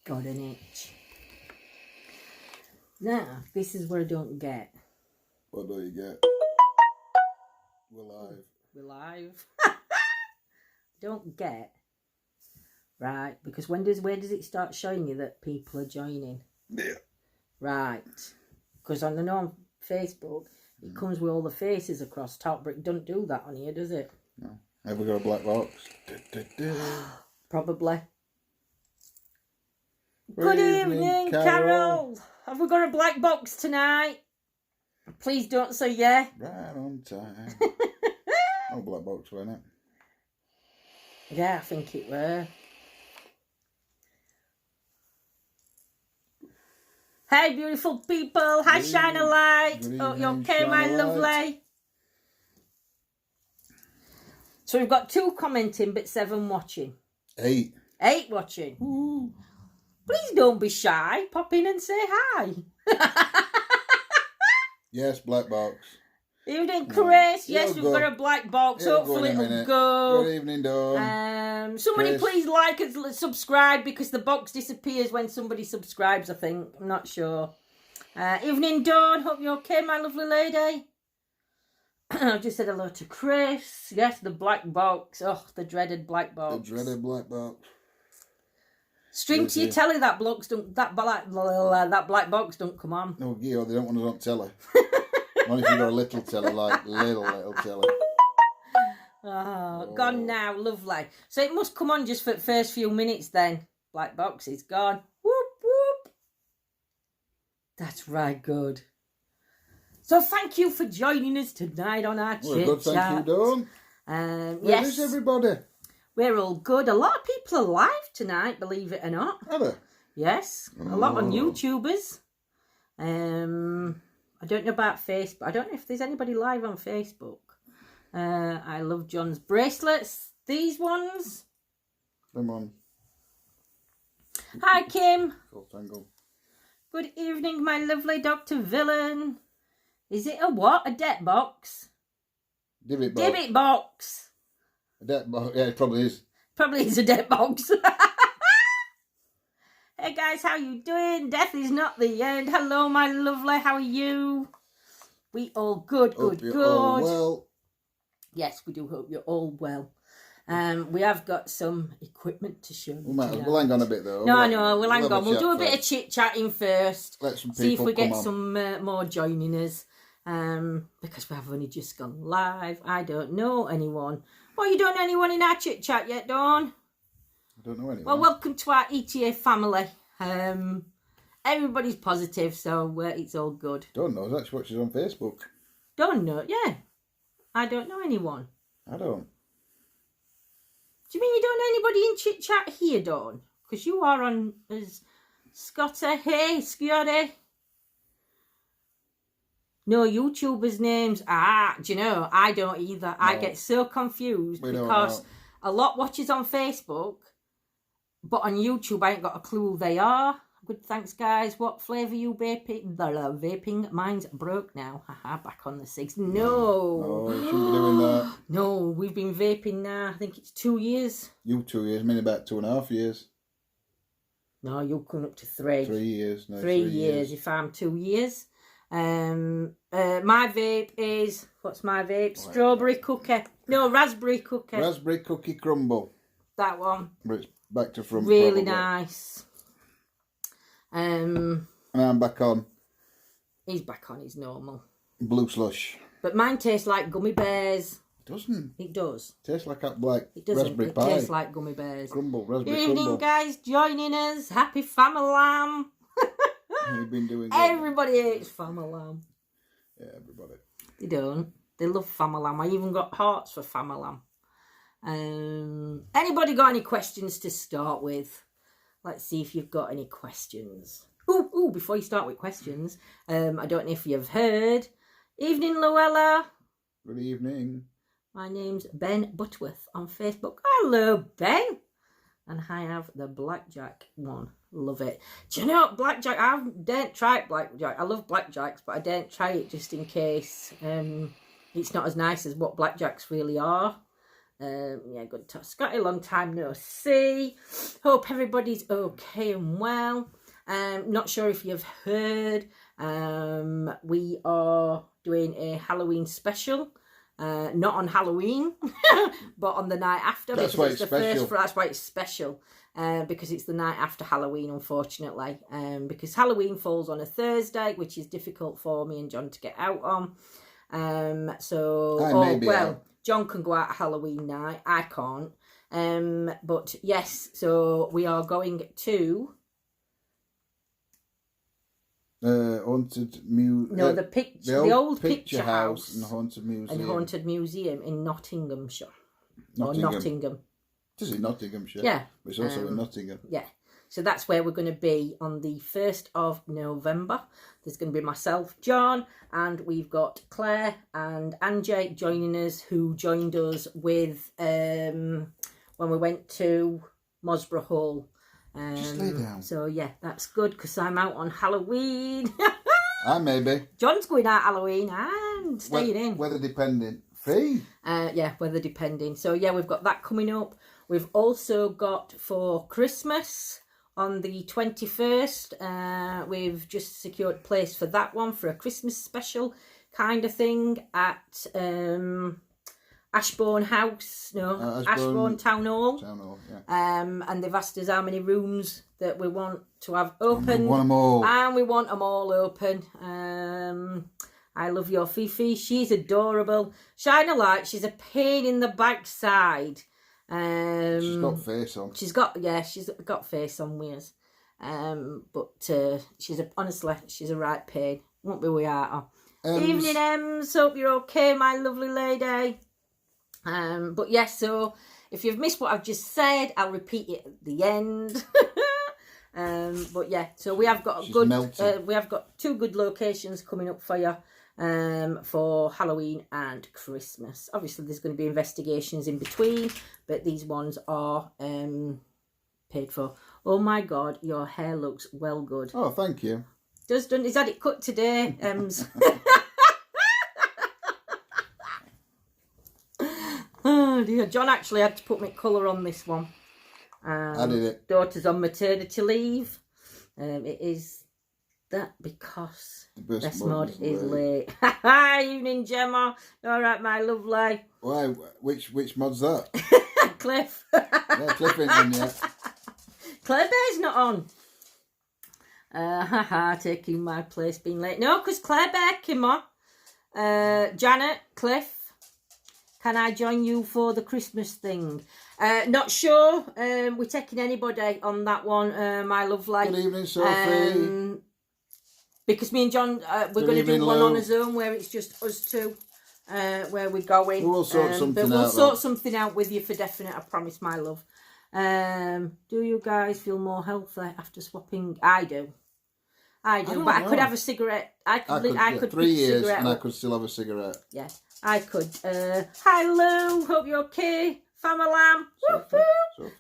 Got an itch. Now, this is where I don't get. What do you get? We're live. We're live. Don't get. Right, because where does it start showing you that people are joining? Yeah. Right. Because I know on Facebook, it comes with all the faces across top, but it doesn't do that on here, does it? No. Have we got a black box? Probably. Good evening, Carol. Have we got a black box tonight? Please don't say yeah. Right on time. Oh, black box, wasn't it? Yeah, I think it were. Hey, beautiful people. Hi, Shine a Light. Oh, you okay, my lovely? So we've got 2 commenting, but 7 watching. 8. 8 watching. Ooh. Please don't be shy. Pop in and say hi. Yes, black box. Evening, Chris. Yeah, yes, we've got a black box. Hopefully it'll go. Good evening, Dawn. Somebody Chris. please like and subscribe because the box disappears when somebody subscribes, I think. I'm not sure. Evening, Dawn. Hope you're okay, my lovely lady. I've just said hello to Chris. Yes, the black box. Oh, the dreaded black box. The dreaded black box. Stream to your telly, that black box don't come on. No, yeah, they don't want us on telly. Only if you've got a little telly, like little telly. Oh, gone now, lovely. So it must come on just for the first few minutes then. Black box is gone. Whoop, whoop. That's right, good. So thank you for joining us tonight on our Well, chit good, thank you, Dawn. Yes. Where's everybody? We're all good. A lot of people are live tonight, believe it or not. Are they? Yes, a lot on YouTubers. I don't know about Facebook. I don't know if there's anybody live on Facebook. I love John's bracelets. These ones. Come on. Hi, Kim. Full tangle. Good evening, my lovely Dr. Villain. Is it a what? A debt box? Divot box. Divot box. A debt box. Yeah, it probably is. Probably is a debt box. Hey guys, how you doing? Death is not the end. Hello, my lovely. How are you? We all good, good, good. All well. Yes, we do hope you're all well. We have got some equipment to show you. We'll hang on a bit though. No, we'll hang on. We'll do a bit of chit-chatting first. Let some people see if we get come on. some more joining us. Because we have only just gone live. I don't know anyone. Well, you don't know anyone in our chit-chat yet, Dawn? I don't know anyone. Well, welcome to our E.T.A family. Everybody's positive, so it's all good. Don't know. That's what she's on Facebook. Don't know, yeah. I don't know anyone. I don't. Do you mean you don't know anybody in chit chat here, Dawn? Because you are on as Scotta. Hey, Scotty. No YouTubers' names. Do you know? I don't either. No. I get so confused because a lot watches on Facebook, but on YouTube I ain't got a clue who they are. Good, thanks, guys. What flavour you vaping? Vaping. Mine's broke now. Haha, back on the 6th. No. No, you shouldn't be doing that. No, we've been vaping now. I think it's 2 years. You 2 years, me about 2.5 years. No, you're coming up to 3. 3 years. No, 3 years if I'm 2 years. My vape is, what's my vape? Strawberry cookie. No, raspberry cookie. Raspberry cookie crumble. That one. But it's back to front. Really probably. Nice. And I'm back on. He's back on his normal. Blue slush. But mine tastes like gummy bears. It doesn't. It does. Tastes like that black it doesn't. raspberry it pie. Tastes like gummy bears. Crumble, raspberry Evening, crumble. guys, joining us. Happy Famalam. You've been doing good. Everybody hates Famalam. Yeah, everybody. They don't. They love Famalam. I even got hearts for Famalam. Anybody got any questions to start with? Let's see if you've got any questions. Ooh, before you start with questions, I don't know if you've heard. Evening, Luella. Good evening. My name's Ben Butterworth on Facebook. Hello, Ben. And I have the blackjack one. Love it. Do you know blackjack? I don't try blackjack. I love blackjacks, but I don't try it just in case it's not as nice as what blackjacks really are. Yeah, good to Scotty, long time no see. Hope everybody's okay and well. Not sure if you've heard, we are doing a Halloween special. Not on Halloween, but on the night after. That's why it's special. That's why it's special. Because it's the night after Halloween, unfortunately. Because Halloween falls on a Thursday, which is difficult for me and John to get out on. John can go out Halloween night. I can't. But yes, so we are going to Haunted Museum. No, the old picture house and Haunted Museum. And Haunted Museum in Nottinghamshire. Or Nottingham. It is in Nottinghamshire. Yeah. But it's also in Nottingham. Yeah. So that's where we're going to be on the 1st of November. There's going to be myself, John, and we've got Claire and Angie joining us, who joined us with when we went to Mosborough Hall. Just lay down. So yeah, that's good because I'm out on Halloween. I maybe. John's going out Halloween and staying in. Weather dependent. Free. Yeah, weather depending. So yeah, we've got that coming up. We've also got for Christmas on the 21st. We've just secured a place for that one for a Christmas special kind of thing at Ashbourne House. No, Ashbourne Town Hall. Town Hall, yeah. And they've asked us how many rooms that we want to have open. We want them all. And we want them all open. I love your Fifi. She's adorable. Shine a light. She's a pain in the backside. She's got face on. She's got face on with us. But honestly, she's a right pain. Won't be without her. Evening, Ems. Hope you're okay, my lovely lady. But yes, so if you've missed what I've just said, I'll repeat it at the end. But yeah, so we have got we have got 2 good locations coming up for you for Halloween and Christmas. Obviously, there's going to be investigations in between, but these ones are paid for. Oh my God, your hair looks well good. Oh, thank you. He's had it cut today, Ems. Oh dear, John actually had to put me colour on this one. I did it. Daughter's on maternity leave. It is that because best mod is late. Hi, evening, Gemma. All right, my lovely. Why? Which mod's that? Cliff. Yeah, Cliff ain't on yet. Claire Bear's not on. Taking my place, being late. No, because Claire Bear came on. Janet, Cliff. Can I join you for the Christmas thing? Not sure. We're taking anybody on that one, my lovely. Good evening, Sophie. Because me and John, we're going to do one on a Zoom where it's just us two, where we're going. We'll sort something out. But we'll sort something out with you for definite, I promise, my love. Do you guys feel more healthy after swapping? I do. But I could have a cigarette. I could 3 years and I could still have a cigarette. Yeah, I could. Hi Lou, hope you're okay. Family lamb.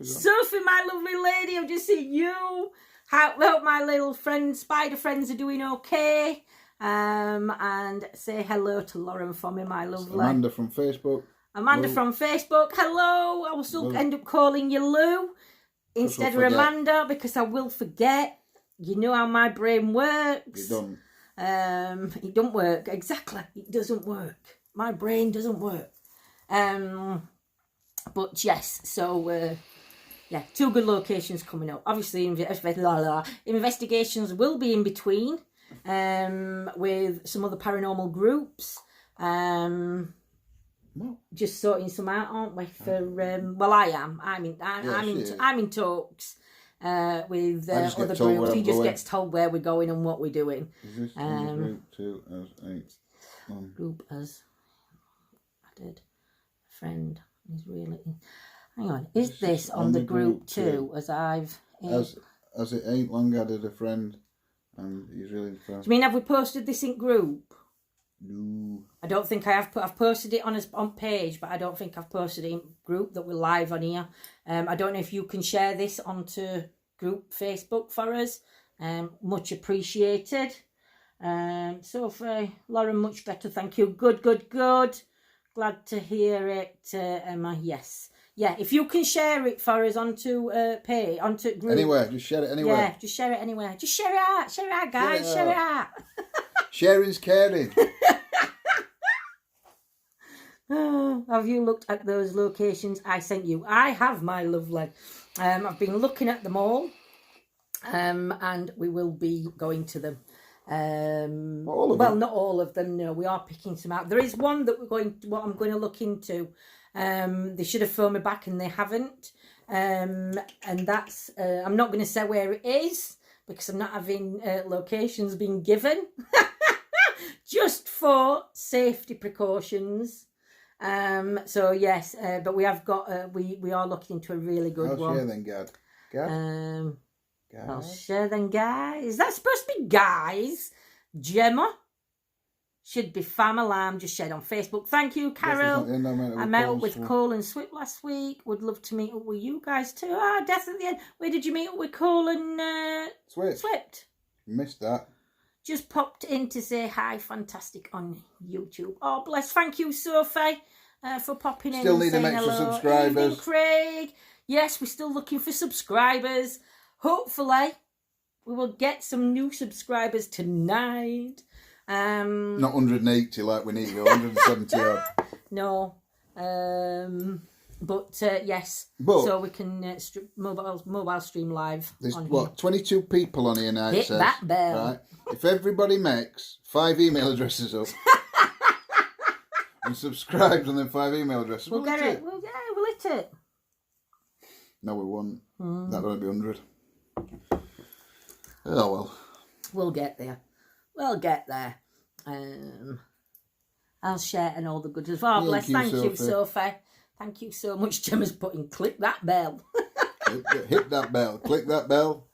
Sophie, my lovely lady, I've just seen you. Hope my little spider friends are doing okay. And say hello to Lauren for me, my lovely. Amanda from Facebook. From Facebook. Hello. I will still end up calling you Lou instead of Amanda because I will forget. You know how my brain works. It don't. It don't work. Exactly. It doesn't work. My brain doesn't work. But yes, so yeah, 2 good locations coming up. Obviously, investigations will be in between with some other paranormal groups. Just sorting some out, aren't we? For I am. I'm in talks. With other groups. He just gets told where we're going and what we're doing. Is this group 2 as 8? Group as added friend is really. Hang on, is this on the group 2 as I've? As it ain't long added a friend, and he's really friend. Do you mean have we posted this in group? No. I don't think I have. I've posted it on page, but I don't think I've posted it in group that we're live on here. I don't know if you can share this onto group Facebook for us. Much appreciated. Sophie, Lauren, much better, thank you. Good. Glad to hear it, Emma. Yes. Yeah, if you can share it for us onto onto group. Anywhere, just share it anywhere. Yeah, just share it anywhere. Just share it out, guys. Share it out. Sharing's caring. Have you looked at those locations I sent you? I have, my lovely. I've been looking at them all, and we will be going to them. All of well, them? not all of them. No, we are picking some out. There is one that I'm going to look into. They should have phoned me back and they haven't. And that's I'm not going to say where it is because I'm not having locations being given. Just for safety precautions. So yes, but we have got we are looking into a really good one. I'll share then, Gad. Gad? I'll share then, guys. Is that supposed to be guys? Gemma? Should be fam alarm. Just shared on Facebook. Thank you, Carol. I met up with Cole and Swift last week. Would love to meet up with you guys too. Death at the end. Where did you meet up with Cole and Swift? Missed that. Just popped in to say hi. Fantastic on YouTube. Oh, bless. Thank you, Sophie, for popping in. Still need them extra subscribers. Evening, Craig. Yes, we're still looking for subscribers. Hopefully, we will get some new subscribers tonight. Not 180 like we need, 170 odd. No. But yes. So we can mobile stream live. There's on what, here. 22 people on here now. Hit that bell. Right? If everybody makes 5 email addresses up and subscribes on them 5 email addresses, we'll get it. We'll hit it. No, we won't. That'll only be 100. Oh well. We'll get there. We'll get there. I'll share and all the good as well. Bless. Thank you, Sophie. Thank you so much. Gemma's putting click that bell. Hit that bell. Click that bell.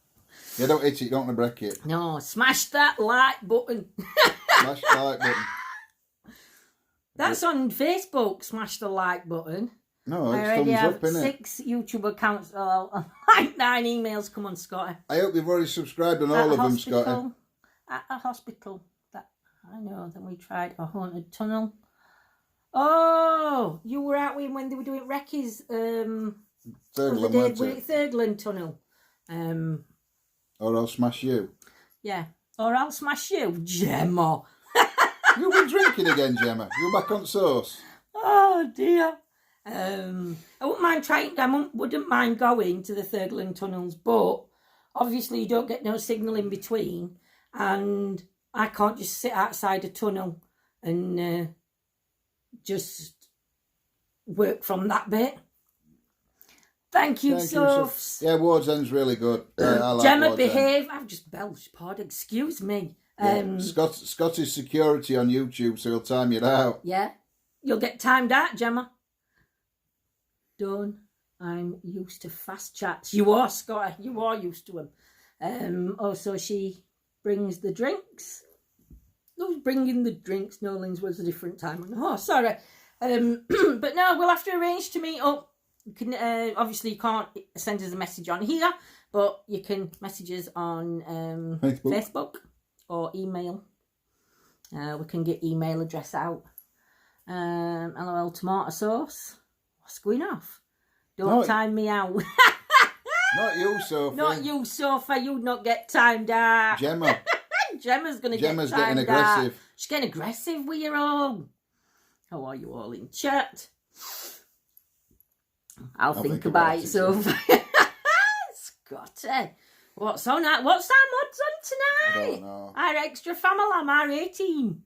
Yeah, don't hit it. You don't want to break it. No, smash that like button. Smash the like button. That's on Facebook. Smash the like button. No, I it's already thumbs have up, innit? 6 YouTube accounts. Like 9 emails. Come on, Scotty. I hope you've already subscribed on all of them, Scotty. At a hospital. That I know. Then we tried a haunted tunnel. Oh, you were out when they were doing Recce's Thurgland tunnel. Or I'll smash you. Yeah. Or I'll smash you, Gemma. You've been drinking again, Gemma. You're back on sauce. Oh dear. I wouldn't mind trying. Wouldn't mind going to the Thurgland tunnels, but obviously you don't get no signal in between, and I can't just sit outside a tunnel and just work from that bit. Thank you, Sophs. Yeah, Ward's End's really good. I like Gemma, Ward's behave. End. I've just belched, pardon. Excuse me. Scottish security on YouTube, so he'll time you out. Yeah, you'll get timed out, Gemma. Done. I'm used to fast chats. You are, Scotty. You are used to them. Also, she brings the drinks. Who's bringing the drinks? Nolan's was a different time. Oh, sorry. But no, we'll have to arrange to meet up. You can obviously you can't send us a message on here, but you can message us on Facebook or email. We can get email address out. LOL tomato sauce. What's going off? Don't time me out. Not you, Sophie. Not you, Sophie. You'd not get timed out. Gemma. Gemma's getting aggressive. Out. She's getting aggressive with your own. How are you all in chat? I'll think about it, Sophie. Scotty. What's on that? What's our mods on tonight? I don't know. Our extra family, our 18.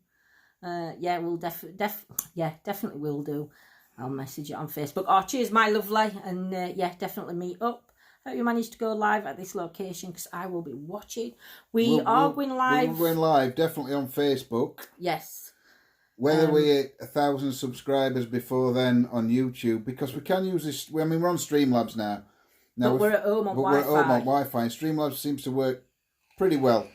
Yeah, we'll definitely will do. I'll message it on Facebook. Oh, cheers, my lovely. And yeah, definitely meet up. Hope you managed to go live at this location because I will be watching. We are going live. We're going live, definitely on Facebook. Yes. Whether we hit 1,000 subscribers before then on YouTube, because we can use this. I mean, we're on Streamlabs now. But we're at home on Wi-Fi. We're at home on Wi-Fi. And Streamlabs seems to work pretty well.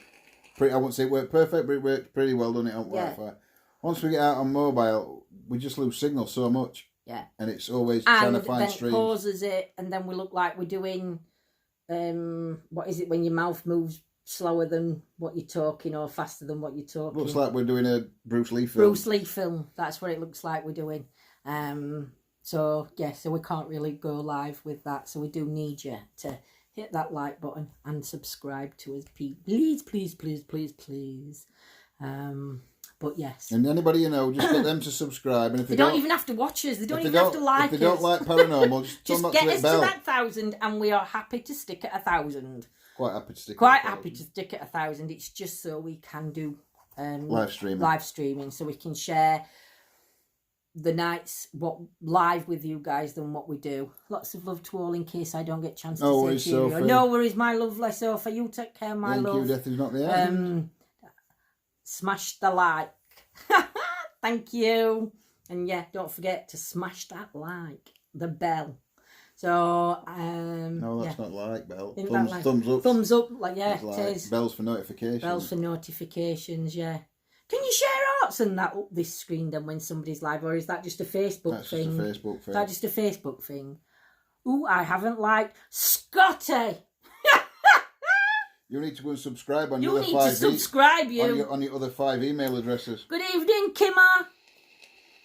I wouldn't say it worked perfect, but it worked pretty well, doesn't it, on Wi-Fi? Once we get out on mobile, we just lose signal so much. Yeah. And it's always trying to find streams. And then it pauses it, and then we look like we're doing, what is it, when your mouth moves slower than what you're talking or faster than what you're talking? Looks like we're doing a Bruce Lee film. Bruce Lee film. That's what it looks like we're doing. So we can't really go live with that. So we do need you to hit that like button and subscribe to us, please, please, please, please, please. But yes. And anybody you know, just get them to subscribe. And if they don't even have to watch us. They don't even have to like us. If they don't like Paranormal, just get us to that 1,000, and we are happy to stick at 1,000. Quite happy to stick. Quite happy to stick at 1,000. It's just so we can do live streaming, so we can share the nights live with you guys than what we do. Lots of love to all, in case I don't get a chance to say to you. No worries, my lovely Sophie. You take care, my love. Thank you, death is not the end. Smash the like. Thank you. And yeah, don't forget to smash that like, the bell. So no, that's not like bell. Thumbs up. Thumbs up, like it is. Bells for notifications. Bells for notifications, yeah. Can you share arts and that up this screen then when somebody's live, or is that just a Facebook thing? That's just a Facebook thing. Is that just a Facebook thing? Ooh, I haven't liked Scotty. You need to go and subscribe on your other 5 on your other 5 email addresses. Good evening, Kimmer.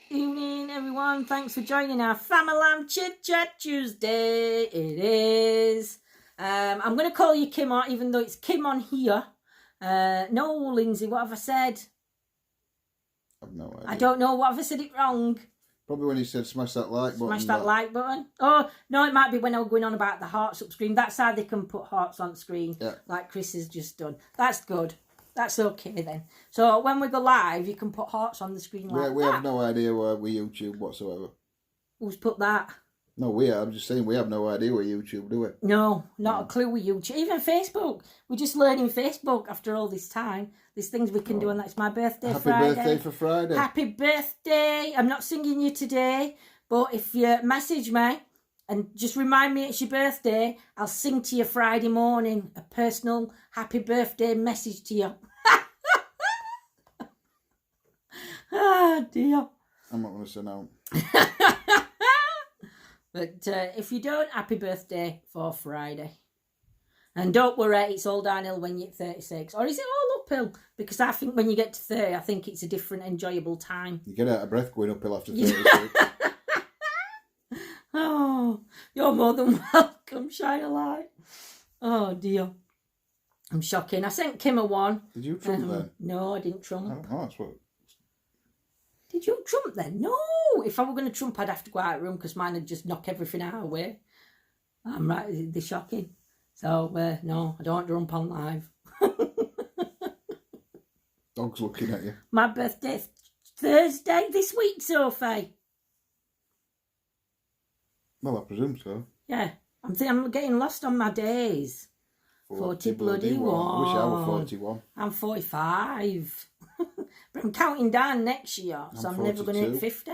Evening, everyone. Thanks for joining our Famalam Chit Chat Tuesday. It is. I'm going to call you Kimmer, even though it's Kim on here. No, Lindsay, what have I said? I've no idea. I don't know. What have I said it wrong? Probably when he said smash that like button. Smash that like button. Oh, no, it might be when I'm going on about the hearts up screen. That's how they can put hearts on screen, like Chris has just done. That's good. That's okay then. So when we go live, you can put hearts on the screen like that. We have no idea where we YouTube whatsoever. Who's put that? No, I'm just saying we have no idea where YouTube, do we? No, not a clue with YouTube. Even Facebook. We're just learning Facebook after all this time. There's things we can do, and that's my birthday Friday. Happy birthday for Friday. Happy birthday. I'm not singing you today, but if you message me and just remind me it's your birthday, I'll sing to you Friday morning a personal happy birthday message to you. Oh, dear. I'm not going to say no. But if you don't, happy birthday for Friday. And don't worry, it's all downhill when you're 36. Or is it all uphill? Because I think when you get to 30, I think it's a different, enjoyable time. You get out of breath going uphill after 36. Oh, you're more than welcome, shine a light. Oh, dear. I'm shocking. I sent Kim a one. Did you trump then? No, I didn't trump. Oh, that's what... Did you trump then? No. If I were going to trump, I'd have to go out of the room because mine would just knock everything out of the way. I'm right. They're shocking. So, no, I don't trump on live. Dog's looking at you. My birthday's Thursday this week, Sophie. Well, I presume so. Yeah. I'm getting lost on my days. 40 bloody one. I wish I were 41. I'm 45. But I'm counting down next year, so I'm never going to hit 50.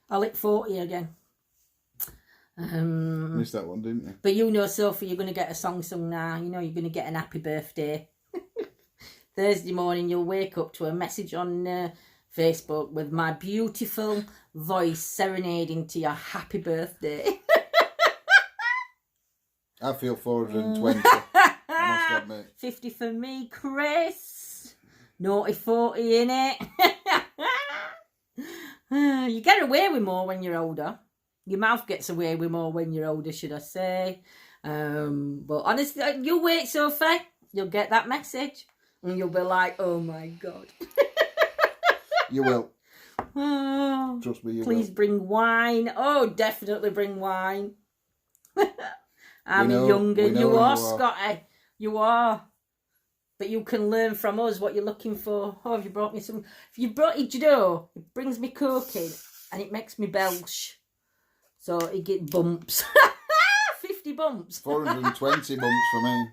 I'll hit 40 again. Missed that one, didn't you? But you know, Sophie, you're going to get a song sung now. You know you're going to get an happy birthday. Thursday morning, you'll wake up to a message on Facebook with my beautiful voice serenading to your happy birthday. I feel 420. I must admit. 50 for me, Chris. Naughty 40, innit? You get away with more when you're older. Your mouth gets away with more when you're older, should I say. But honestly, you wait, Sophie. You'll get that message. And you'll be like, oh my God. You will. Oh, trust me, you please will. Bring wine. Oh, definitely bring wine. I'm younger. You are, Scotty. You are. But you can learn from us what you're looking for. Oh, have you brought me some? If you brought it, you know, it brings me coke in and it makes me belch. So it gets bumps. 50 bumps. 420 bumps for me.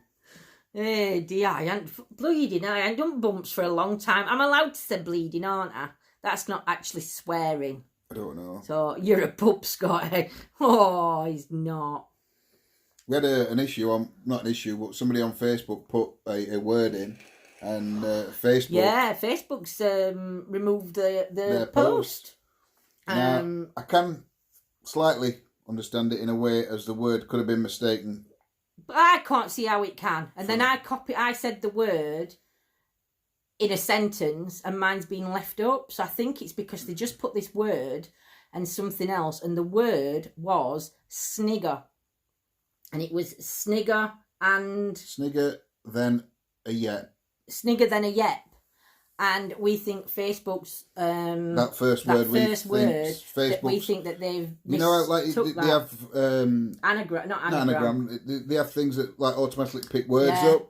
Hey, dear, I ain't bleeding. I ain't done bumps for a long time. I'm allowed to say bleeding, aren't I? That's not actually swearing. I don't know. So you're a pup, Scotty. Oh, he's not. We had an issue not an issue, but somebody on Facebook put a word in, and Facebook. Yeah, Facebook's removed the post. Now, I can slightly understand it in a way as the word could have been mistaken. But I can't see how it can. And then I said the word in a sentence, and mine's been left up. So I think it's because they just put this word and something else, and the word was snigger, and it was snigger and snigger then a yep. Snigger then a yep. And we think Facebook's that first word that we think that they've you know, like they have anagram, not anagram. They have things that like automatically pick words up,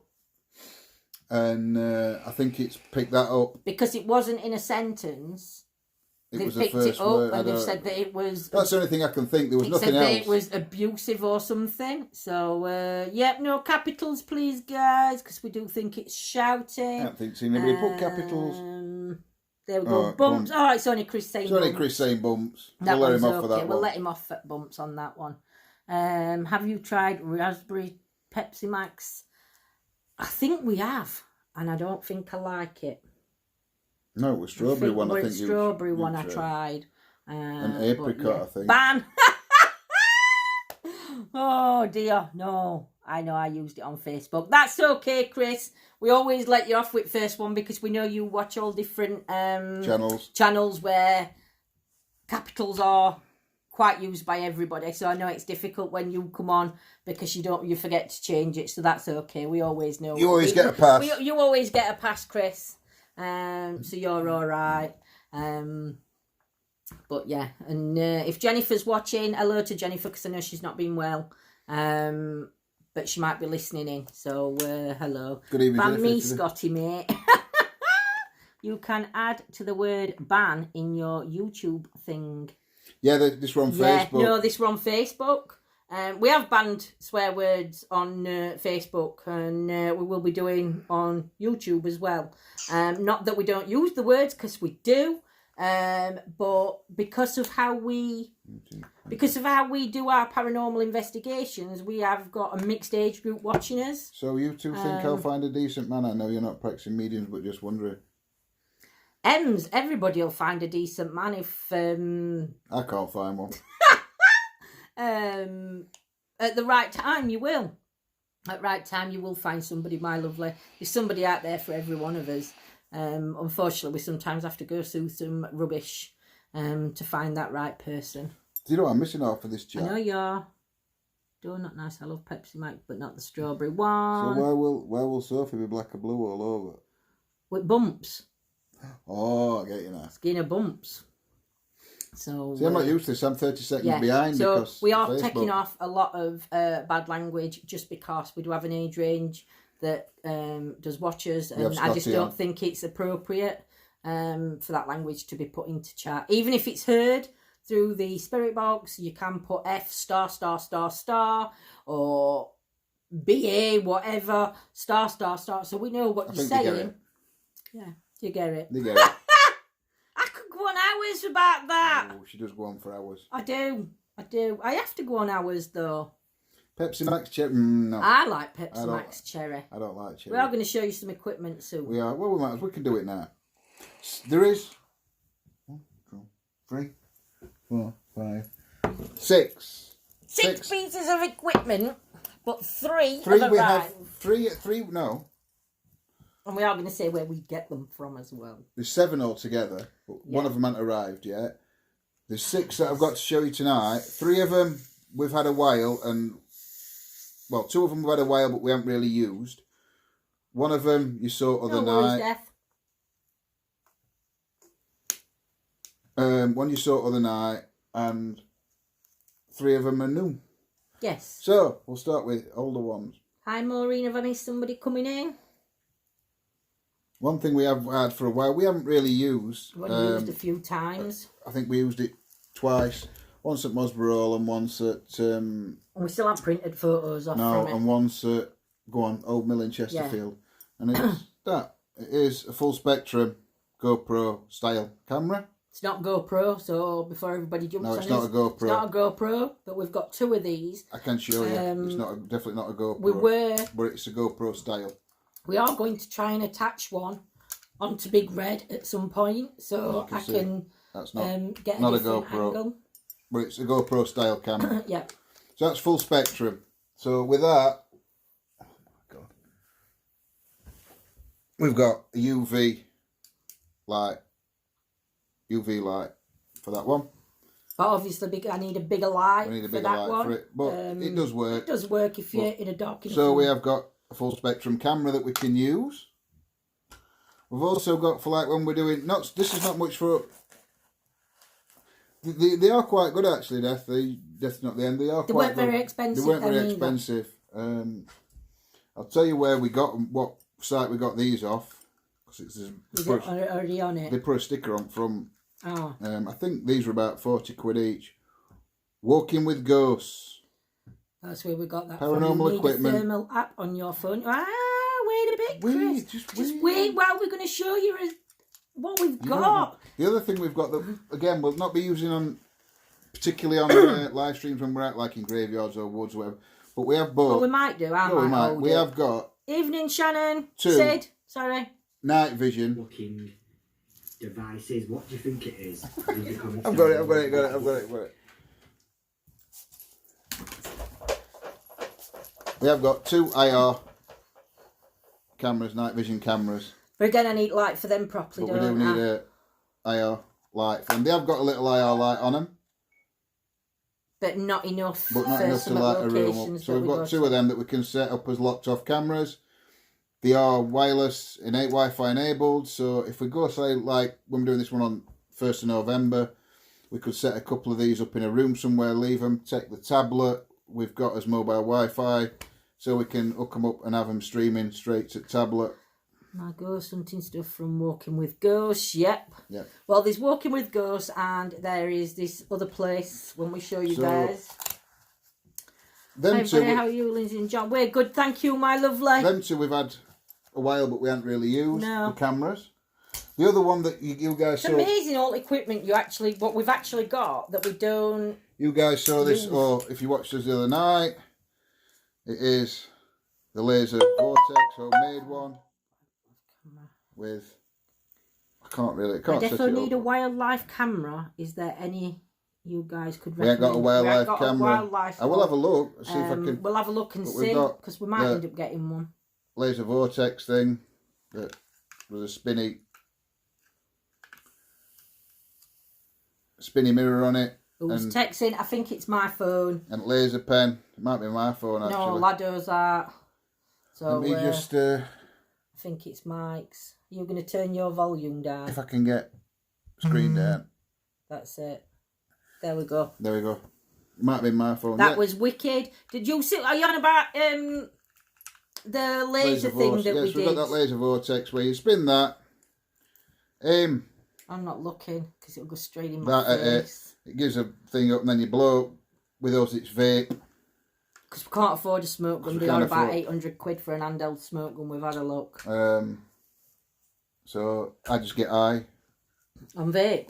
and I think it's picked that up because it wasn't in a sentence. They've picked it up and they've said that it was. That's the only thing I can think. There was nothing else. That it was abusive or something. So no capitals, please, guys, because we do think it's shouting. I don't think so. Nobody put capitals. There we go. Bumps. Oh, it's only Chris saying. It's only Chris saying bumps. We'll let him off for that one. We'll let him off at bumps on that one. Have you tried raspberry Pepsi Max? I think we have, and I don't think I like it. No, it was strawberry one. I think strawberry one I tried. An apricot, I think. Ban. Oh dear, no. I know I used it on Facebook. That's okay, Chris. We always let you off with first one because we know you watch all different channels where capitals are quite used by everybody. So I know it's difficult when you come on because you forget to change it. So that's okay. We always know. You always get a pass. You always get a pass, Chris. So you're all right. But yeah, and if Jennifer's watching, hello to Jennifer because I know she's not been well. But she might be listening in. So hello. Good evening, Ban Jennifer. Me, Scotty, mate. You can add to the word ban in your YouTube thing. Yeah, this were on Facebook. No, this were on Facebook. We have banned swear words on Facebook, and we will be doing on YouTube as well. Not that we don't use the words, because we do, but because of how we do our paranormal investigations, we have got a mixed age group watching us. So you two think I'll find a decent man? I know you're not practicing mediums, but just wondering. Everybody will find a decent man if... I can't find one. At the right time, you will. At right time, you will find somebody, my lovely. There's somebody out there for every one of us. Unfortunately, we sometimes have to go through some rubbish to find that right person. Do you know what I'm missing off of this chat? I know you're. Donut nice. I love Pepsi Max, but not the strawberry one. So where will Sophie be black or blue all over? With bumps. Oh, I get you now. Skin of bumps. So see, I'm not used to this. I'm 30 seconds behind. So because we are Facebook. taking off a lot of bad language just because we do have an age range that does watchers, and I just don't think it's appropriate for that language to be put into chat. Even if it's heard through the spirit box, you can put F **** or BA whatever ****. So we know what you're saying. Yeah, you get it. They get it. I could go on hours about that. Oh, she does go on for hours. I do. I have to go on hours though. Pepsi Max cherry? No. I like Pepsi Max cherry. I don't like cherry. We are going to show you some equipment soon. We are. Well, we can do it now. There is 1, 2, 3, 4, 5, 6. 6 pieces of equipment, but 3 we have arrived. have 3. No. And we are going to say where we get them from as well. There's 7 altogether, but one of them hasn't arrived yet. There's 6 that I've got to show you tonight. 3 of them we've had a while, and 2 of them we've had a while, but we haven't really used. One of them you saw other night. One you saw other night, and 3 of them are new. Yes. So we'll start with older ones. Hi, Maureen. Have I missed somebody coming in? One thing we have had for a while, we haven't really used. We've used a few times. I think we used it twice. Once at Mosborough and once at... and we still have printed photos off from it. And once at, Old Mill in Chesterfield. Yeah. And it's that. It is a full spectrum GoPro style camera. It's not GoPro, so before everybody jumps on No, it's not a GoPro. It's not a GoPro, but we've got 2 of these. I can show you. It's definitely not a GoPro. But it's a GoPro style. We are going to try and attach one onto Big Red at some point, so I can that's not, get not a a GoPro. angle. But it's a GoPro style camera. Yeah. So that's full spectrum. So with that, oh my God, we've got a UV light for that one. But obviously, I need a bigger light. We need a for bigger that light one. for it, but it does work. It does work if you're in a dark. So we have got a full spectrum camera that we can use. We've also got for like when we're doing this is not much for. They are quite good actually, Death's not the end. They weren't very expensive. They weren't very expensive. I'll tell you where we got them, what site we got these off. Is it already on it? They put a sticker on from. Oh. I think these were about 40 quid each. Walking with Ghosts. That's where we got that. Paranormal equipment. A thermal app on your phone. Wait a bit, Chris. Just wait while we're going to show you what we've got. The other thing we've got that again we'll not be using on, particularly on live streams when we're out like in graveyards or woods or whatever. But we have bought. Well, we might do. We might. We have got. Evening, Shannon. 2. Sid. Sorry. Night vision. Looking devices. What do you think it is? I've got it. We have got 2 IR cameras, night vision cameras. But again, I need light for them properly. But we do need a IR light for them. They have got a little IR light on them. But not enough. But not enough to light a room up. So we've got 2 of them that we can set up as locked off cameras. They are wireless, Wi-Fi enabled. So if we go say like when we're doing this one on 1st of November, we could set a couple of these up in a room somewhere, leave them, take the tablet we've got as mobile Wi-Fi, so we can hook them up and have them streaming straight to tablet. My ghost hunting stuff from Walking with Ghosts, yep. Well, there's Walking with Ghosts and there is this other place when we show you guys. Hi everybody, how are you, Lindsay and John? We're good, thank you, my lovely. Them 2 we've had a while, but we haven't really used the cameras. The other one that you guys saw... It's amazing all the equipment what we've actually got that we don't... You guys saw this, or if you watched us the other night, it is the laser vortex homemade one with... I definitely need a wildlife camera. Is there any you guys could recommend? We ain't got a wildlife camera. I will have a look, see if I can... We'll have a look and see, because we might end up getting one. Laser vortex thing that with a spinny mirror on it. Who's texting? I think it's my phone. And laser pen. It might be my phone actually. No, Lado's that. So let me just. I think it's Mike's. You're going to turn your volume down. If I can get screen down. That's it. There we go. There we go. It might be my phone. That was wicked. Did you see? Are you on about the laser thing that we did? We've got that laser vortex where you spin that. I'm not looking because it'll go straight in my face. It gives a thing up and then you blow. With us it's vape. Because we can't afford a smoke gun. They are about 800 quid for an handheld smoke gun. We've had a look. So I just get high. On vape.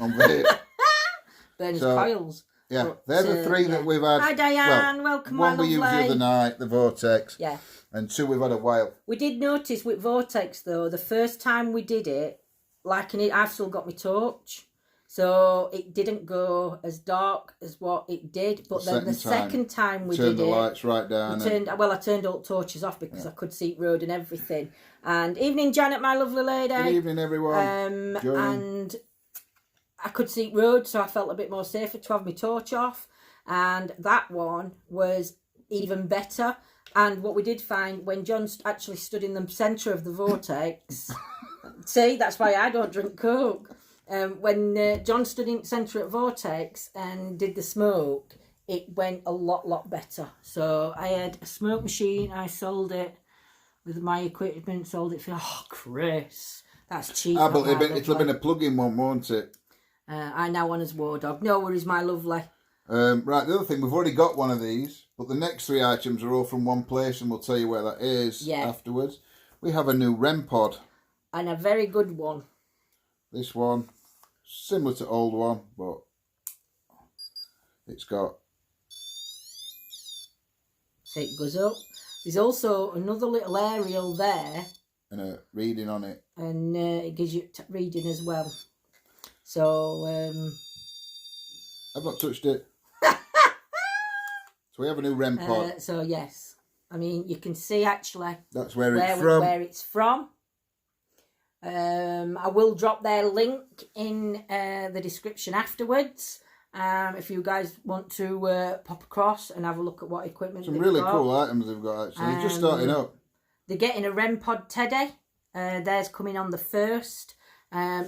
Burns coils. Yeah, but, they're the 3 that we've had. Hi Diane, welcome. One we used the other night, the vortex. Yeah. And 2 we've had a while. We did notice with vortex though, the first time we did it, I've still got my torch, so it didn't go as dark as what it did. But then the second time we did it, turned the lights right down. I turned all torches off because I could see road and everything. And evening, Janet, my lovely lady. Good evening, everyone. And I could see road, so I felt a bit more safer to have my torch off. And that one was even better. And what we did find when John actually stood in the centre of the vortex. See, that's why I don't drink Coke. When John stood in the centre at Vortex and did the smoke, it went a lot better. So I had a smoke machine, I sold it with my equipment, sold it for, Chris, that's cheap. But it'll have been a plug-in one, won't it? I now want as War Dog. No worries, my lovely. Right, the other thing, we've already got one of these, but the next 3 items are all from one place and we'll tell you where that is afterwards. We have a new REM pod. And a very good one. This one, similar to old one, but it's got... So it goes up. There's also another little aerial there. And a reading on it. And it gives you reading as well. So... I've not touched it. So we have a new REM pod. So yes. I mean, you can see actually... That's where it's from. I will drop their link in the description afterwards. If you guys want to pop across and have a look at what equipment some really cool items they've got actually. They're just starting up. They're getting a REM pod Teddy. Theirs coming on the 1st.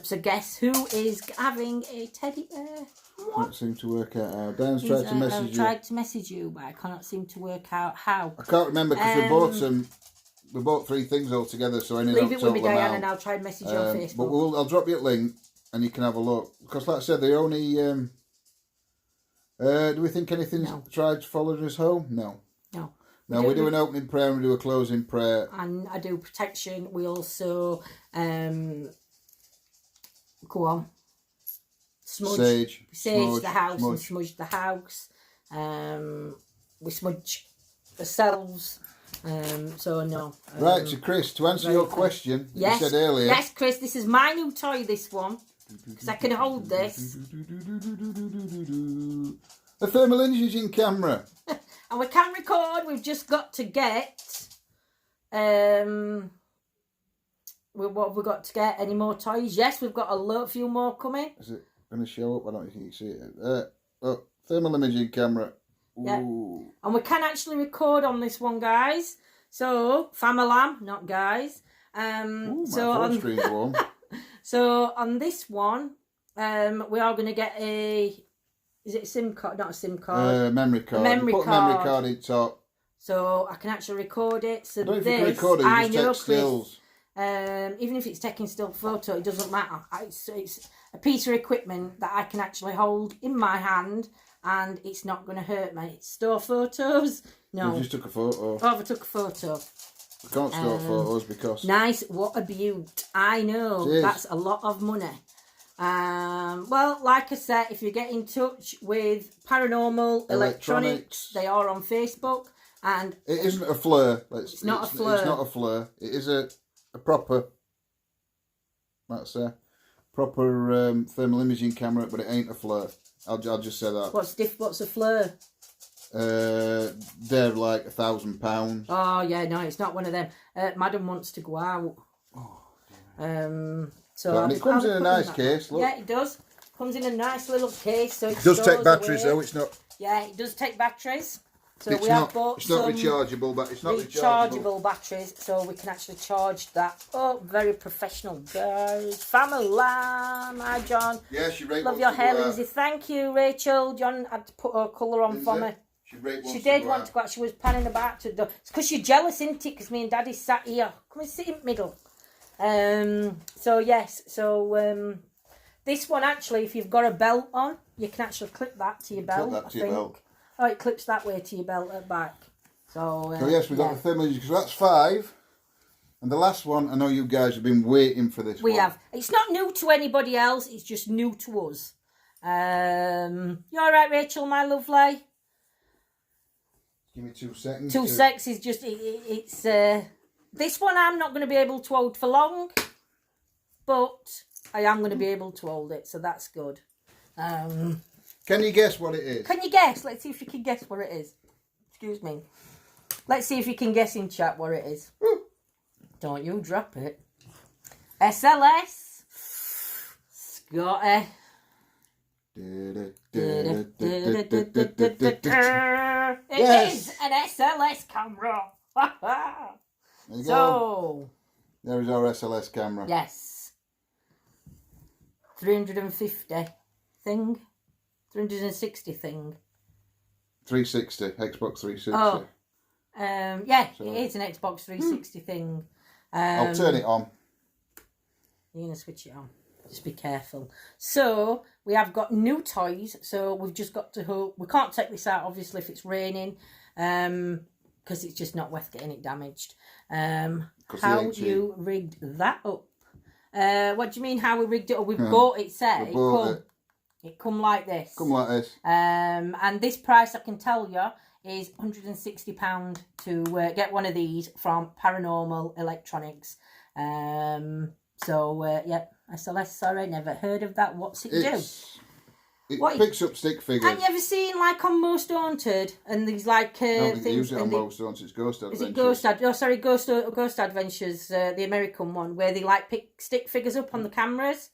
So guess who is having a teddy bear? Can't seem to work out how. Dan's tried to message you. I've tried to message you, but I cannot seem to work out how. I can't remember because we bought some. We bought 3 things all together, so I ended up leave it with me, Diane, and I'll try and message you on Facebook. But I'll drop you a link, and you can have a look. Because, like I said, they only. Do we think anything's tried to follow us home? No. No, we do an opening prayer and we do a closing prayer. And I do protection. We also go on. Smudge the house and smudge the house. We smudge ourselves. So no. Right, so Chris, to answer your question, you said earlier. Yes, Chris, this is my new toy. This one, because I can hold this. A thermal imaging camera. And we can record. We've just got to get. What have we got to get? Any more toys? Yes, we've got a few more coming. Is it going to show up? I don't think you can see it. Thermal imaging camera. Ooh. Yeah. And we can actually record on this one, guys. So, family, not guys. Ooh, my screen's warm. So on this one, we are going to get a. Is it a SIM card? Not a SIM card. Memory card. Memory card. Memory card in top. So I can actually record it. So I don't know if you can record it. You just take stills. Even if it's taking still photo, it doesn't matter. It's a piece of equipment that I can actually hold in my hand, and it's not going to hurt me. It's store photos. No. You just took a photo. Oh, I took a photo. We can't store photos because. Nice, what a beaut. I know. Cheers. That's a lot of money. Well, like I said, if you get in touch with Paranormal Electronics, they are on Facebook. And it isn't a flare. It's not a flare. It's not a flare. It is a proper. That's a proper thermal imaging camera, but it ain't a flare. I'll just say that. What's a flare? They're like £1,000. Oh yeah, no, it's not one of them. Madam wants to go out. Oh. So and it comes in a nice case. Look. Yeah, it does. Comes in a nice little case, so it does take batteries away. though. It's not. Yeah, it does take batteries. So it's we not, have bought it's not rechargeable, but it's not rechargeable batteries, so we can actually charge that. Oh, very professional, guys. Family, hi John. Yeah, she love your hair, Lindsay. Thank you, Rachel. John had to put her colour on for me. She did want to go out. She was panning about to do. It's because you're jealous, isn't it? Because me and Daddy sat here. Come and sit in the middle. So yes, so this one actually, if you've got a belt on, you can actually clip that to your belt. Clip that to your belt. Oh, it clips that way to your belt at back. So yes, we've got the thermal imaging. So that's 5. And the last one, I know you guys have been waiting for this. We have. It's not new to anybody else. It's just new to us. You all right, Rachel, my lovely? Give me 2 seconds. 2 seconds is just it's. This one I'm not going to be able to hold for long, but I am going to be able to hold it, so that's good. Can you guess what it is? Can you guess? Let's see if you can guess what it is. Excuse me. Let's see if you can guess in chat what it is. Don't you drop it. SLS. Scotty. It is an SLS camera. There you go. There is our SLS camera. Yes. 350 thing. 360 thing. 360. Xbox 360. Oh. Yeah, so it is an Xbox 360 thing. I'll turn it on. You're going to switch it on. Just be careful. So, we have got new toys. So, we've just got to hope. We can't take this out, obviously, if it's raining. Because it's just not worth getting it damaged. How you rigged that up? What do you mean, how we rigged it up? We've bought it set. It come like this. Come like this. And this price, I can tell you, is £160 to get one of these from Paranormal Electronics. Yeah, SLS, sorry, never heard of that. What's it do? It picks up stick figures. Have you ever seen, like, on Most Haunted, and these, like, things... They use it on Most Haunted, it's Ghost Adventures. Is it Ghost Adventures, the American one, where they, like, pick stick figures up on the cameras.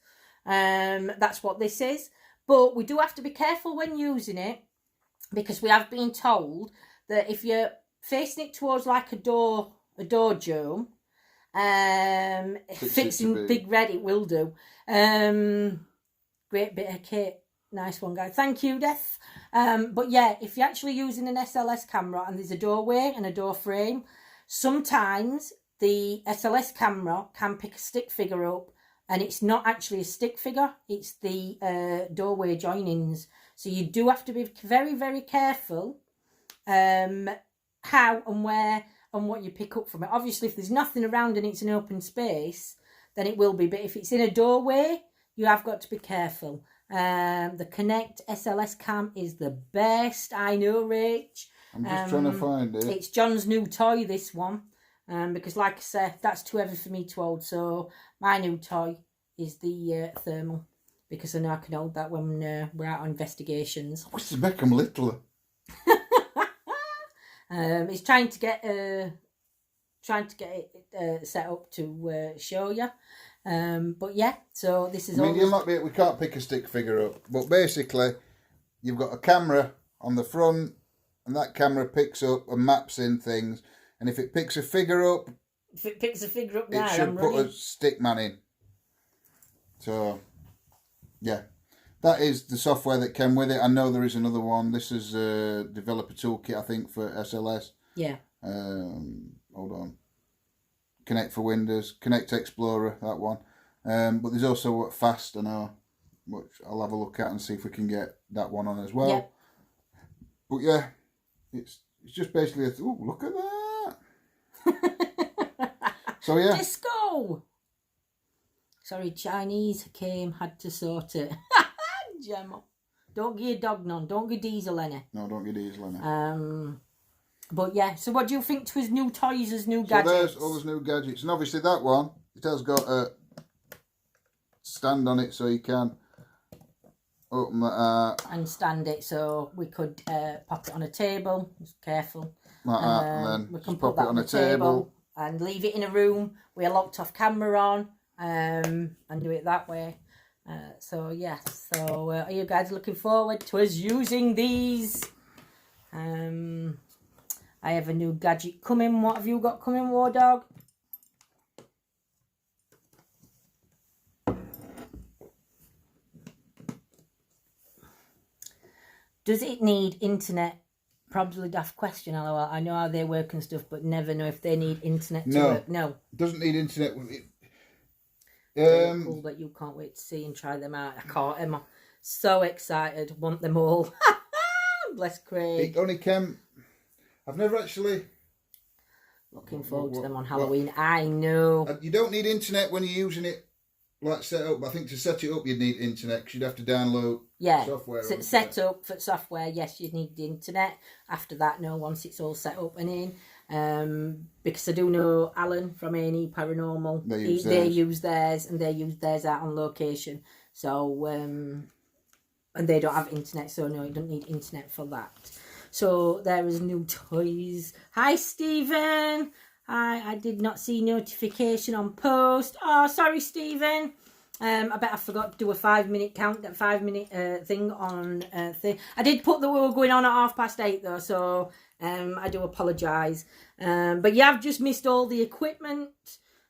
That's what this is. But we do have to be careful when using it, because we have been told that if you're facing it towards like a door jamb, fixing Big Red, it will do. Great bit of kit. Nice one, guys. Thank you, Death. But yeah, if you're actually using an SLS camera and there's a doorway and a door frame, sometimes the SLS camera can pick a stick figure up, and it's not actually a stick figure, it's the doorway joinings. So you do have to be very, very careful how and where and what you pick up from it. Obviously, if there's nothing around and it's an open space, then it will be. But if it's in a doorway, you have got to be careful. The Connect SLS cam is the best. I know, Rach. I'm just trying to find it. It's John's new toy, this one. Because like I said, that's too heavy for me to hold. So my new toy is the thermal. Because I know I can hold that when we're out on investigations. What's to make them littler? It's trying to get it set up to show you. But yeah, so this is. I mean, we can't pick a stick figure up, but basically, you've got a camera on the front, and that camera picks up and maps in things. And if it picks a figure up, now, it should put a stick man in. So, yeah, that is the software that came with it. I know there is another one. This is a developer toolkit, I think, for SLS. Yeah. Hold on. Connect for Windows, Connect Explorer, that one. But there's also Fast, I know, which I'll have a look at and see if we can get that one on as well. Yeah. But yeah, it's just basically oh, look at that. So yeah. Disco. Sorry, Chinese came, had to sort it. Gemma. Don't give your dog none. Don't give Diesel any. No, don't give Diesel any. But yeah, so what do you think to his new toys, his new gadgets? So there's all his new gadgets. And obviously that one, it has got a stand on it so you can open that and stand it, so we could pop it on a table. Just careful. Like that, and then we can put that on a table and leave it in a room with a locked off camera on, and do it that way. So yeah, so are you guys looking forward to us using these? I have a new gadget coming. What have you got coming, War Dog? Does it need internet? Probably daft question, LOL. I know how they work and stuff, but never know if they need internet to work. No. It doesn't need internet. Cool that you can't wait to see and try them out. I can't. I'm so excited. Want them all. Bless Craig. It only came... I've never actually... Looking forward to them on Halloween. I know. You don't need internet when you're using it like set up. I think to set it up you'd need internet because you'd have to download software. Set up for software, yes, you'd need the internet. After that, no, once it's all set up and in. Because I do know Alan from A&E Paranormal. They use theirs and they use theirs out on location. So, and they don't have internet, so no, you don't need internet for that. So there is new toys. Hi, Stephen. I did not see notification on post. Oh, sorry, Stephen. I bet I forgot to do a 5-minute count, that 5-minute thing on thing. I did put that we were going on at 8:30 though, so I do apologise. But yeah, I've just missed all the equipment.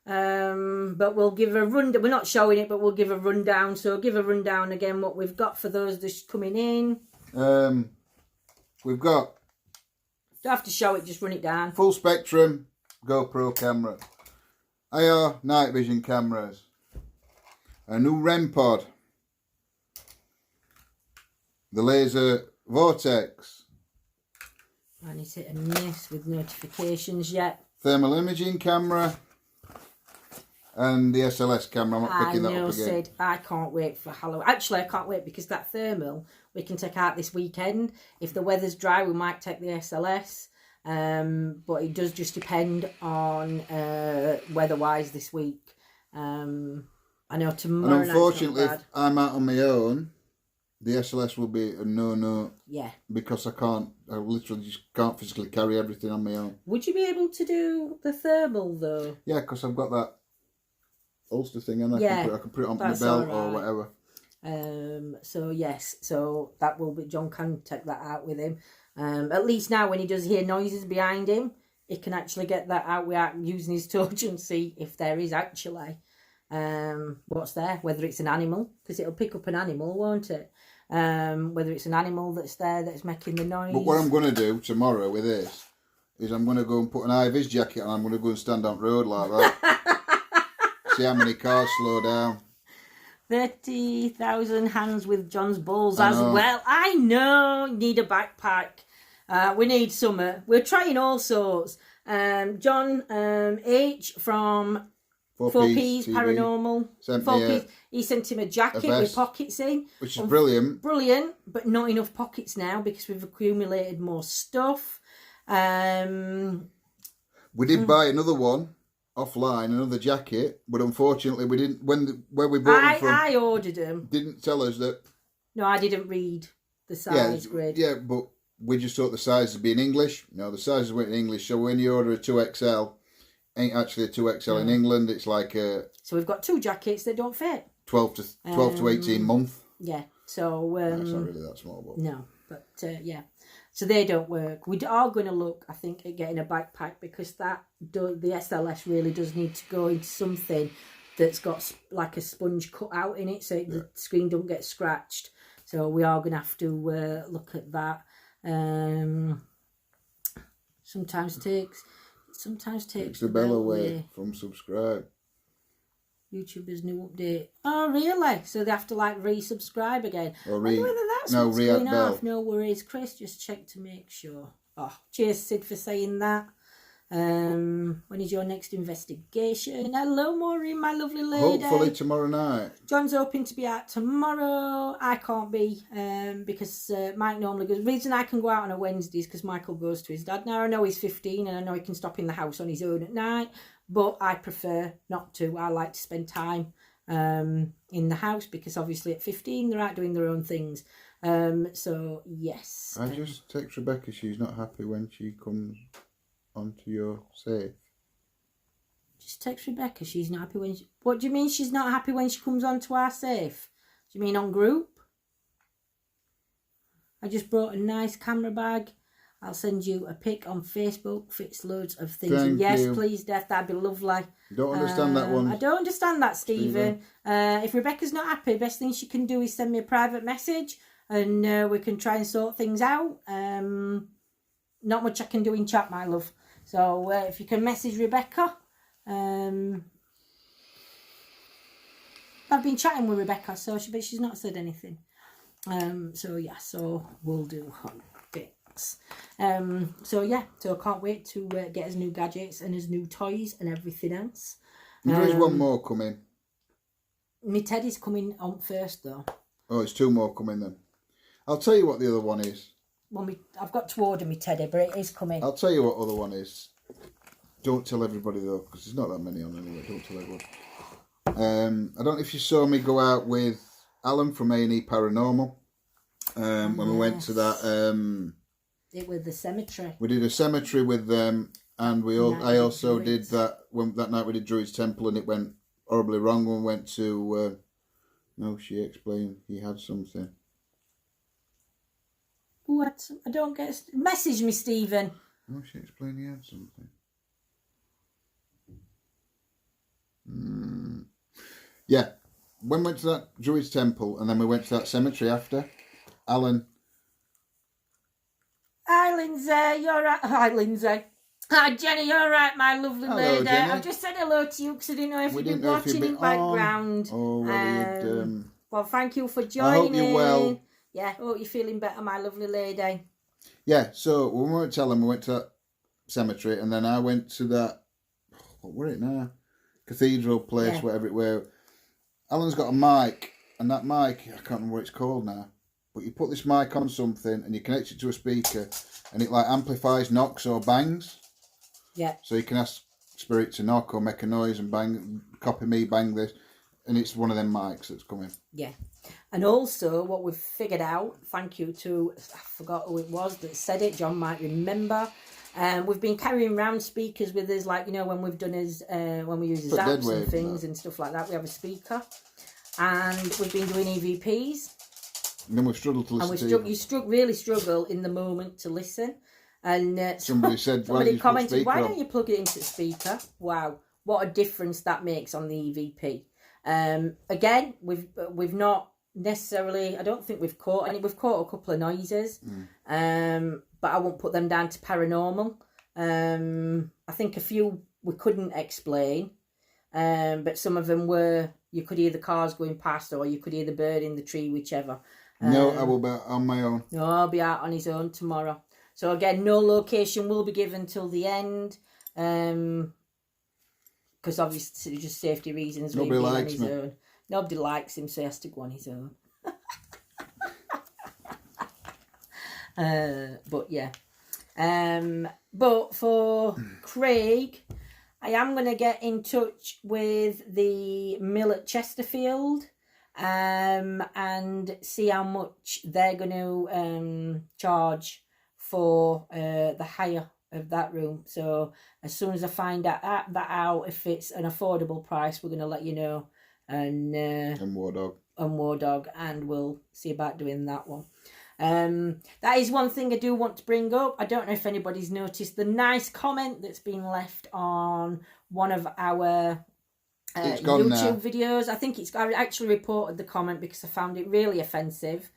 But we'll give a rundown. We're not showing it, but we'll give a rundown. So give a rundown again what we've got for those that's coming in. We've got... Don't have to show it, just run it down. Full spectrum GoPro camera. IR night vision cameras. A new REM pod. The laser vortex. And is it a miss with notifications yet? Thermal imaging camera. And the SLS camera. I'm not picking that up again. Sid, I can't wait for Halloween. Actually, I can't wait because that thermal we can take out this weekend. If the weather's dry, we might take the SLS. But it does just depend on weather-wise this week. I know tomorrow. And unfortunately, if I'm out on my own, the SLS will be a no-no. Yeah. Because I literally just can't physically carry everything on my own. Would you be able to do the thermal though? Yeah, because I've got that holster thing and I can put it on my belt or whatever. So yes, so that will be, John can take that out with him. At least now when he does hear noises behind him, he can actually get that out without using his torch and see if there is actually what's there, whether it's an animal, because it'll pick up an animal, won't it? Whether it's an animal that's there that's making the noise. But what I'm going to do tomorrow with this is I'm going to go and put an high-vis jacket on. I'm going to go and stand on the road like that. See how many cars slow down. 30,000 hands with John's balls as well. I know. Need a backpack. We need summer. We're trying all sorts. John H from 4P's Paranormal. He sent him a jacket with pockets in. Which is brilliant. Brilliant, but not enough pockets now because we've accumulated more stuff. We did buy another one offline, another jacket, but unfortunately we didn't, where we bought them from. I ordered them. Didn't tell us that. No, I didn't read the size grid. Yeah, but we just thought the sizes would be in English. No, the sizes weren't in English. So when you order a 2XL, ain't actually a 2XL in England. It's like a. So we've got two jackets that don't fit. 12 to 18 month. Yeah. So. It's not really that small, but. No, but yeah. So they don't work. We are going to look, I think, at getting a backpack because the SLS really does need to go into something that's got like a sponge cut out in it so the screen don't get scratched. So we are going to have to look at that. Sometimes takes the bell away from subscribe. YouTuber's new update. Oh, really? So they have to like resubscribe again. Or what's going off. No worries, Chris. Just check to make sure. Oh, cheers, Sid, for saying that. When is your next investigation? Hello, Maureen, my lovely lady. Hopefully tomorrow night. John's hoping to be out tomorrow. I can't be because Mike normally goes. The reason I can go out on a Wednesday is because Michael goes to his dad. Now I know he's 15 and I know he can stop in the house on his own at night. But I prefer not to. I like to spend time in the house because obviously at 15 they're out doing their own things. So yes. I just text Rebecca. She's not happy when she comes onto your safe. Just text Rebecca. She's not happy when. What do you mean she's not happy when she comes onto our safe? Do you mean on group? I just brought a nice camera bag. I'll send you a pic on Facebook. Fits loads of things. Thank yes, you. Please, Death. That'd be lovely. Don't understand that one. I don't understand that, Stephen. If Rebecca's not happy, best thing she can do is send me a private message, and we can try and sort things out. Not much I can do in chat, my love. So if you can message Rebecca, I've been chatting with Rebecca, so but she's not said anything. So yeah, so we'll do things. So I can't wait to get his new gadgets and his new toys and everything else. There is one more coming. My Teddy's coming on first though. Oh, it's two more coming then. I'll tell you what the other one is. Well, I've got to order my Teddy, but it is coming. I'll tell you what other one is. Don't tell everybody though, because there's not that many on anyway. Don't tell everyone. I don't know if you saw me go out with Alan from E.T.A. Paranormal. When we went to that. It was the cemetery. We did a cemetery with them, and I also did that that night we did Druid's Temple, and it went horribly wrong when we went to. No, she explained he had something. What? I don't get. Message me, Stephen. No, she explained he had something. Yeah, when we went to that Druid's Temple, and then we went to that cemetery after. Alan. Hi, Lindsay. You're right. Hi, Lindsay. Hi, Jenny. You're right, my lovely lady. Jenny. I've just said hello to you because I didn't know if you'd been watching in background. Oh, well, well, thank you for joining. I hope you're well. Yeah, hope you're feeling better, my lovely lady. Yeah, so when we went to Alan, we went to that cemetery, and then I went to that, what were it now? Cathedral place, whatever it were. Alan's got a mic, and that mic, I can't remember what it's called now, but you put this mic on something, and you connect it to a speaker, and it like amplifies knocks or bangs. Yeah. So you can ask Spirit to knock or make a noise and bang, copy me, bang this, and it's one of them mics that's coming. Yeah. And also, what we've figured out, thank you to, I forgot who it was that said it, John might remember. We've been carrying around speakers with us, like, you know, when we've done his, when we use his apps and things and stuff like that, we have a speaker. and we've been doing EVPs. And then we've struggled to listen and to you really struggle in the moment to listen. And somebody said, somebody commented, why don't you plug it into the speaker? Wow, what a difference that makes on the EVP. Again, we've not necessarily, I don't think we've caught any. We've caught a couple of noises, but I won't put them down to paranormal. I think a few we couldn't explain, but some of them were, you could hear the cars going past or you could hear the bird in the tree, whichever. No, I will be on my own. No, I'll be out on his own tomorrow. So again, no location will be given till the end, because obviously just safety reasons. Nobody likes me. Own. Nobody likes him, so he has to go on his own. But yeah, but for Craig, I am going to get in touch with the mill at Chesterfield, and see how much they're going to charge for the hire of that room. So as soon as I find that out, if it's an affordable price, we're going to let you know. And War Dog, and we'll see about doing that one. That is one thing I do want to bring up. I don't know if anybody's noticed the nice comment that's been left on one of our YouTube videos. I think I actually reported the comment because I found it really offensive.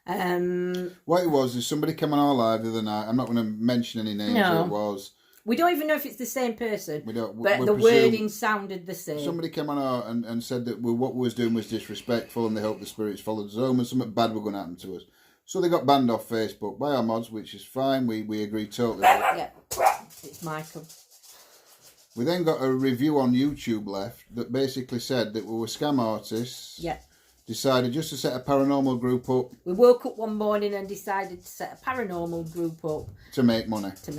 What it was is somebody came on our live the other night. I'm not going to mention any names. No. It was. We don't even know if it's the same person. We don't. But the wording sounded the same. Somebody came on our and said that what we was doing was disrespectful, and they hoped the spirits followed us home, and something bad were going to happen to us. So they got banned off Facebook by our mods, which is fine. We agree totally. Yeah, it's Michael. We then got a review on YouTube left that basically said that we were scam artists. Yeah. Decided just to set a paranormal group up. We woke up one morning and decided to set a paranormal group up. To make money. To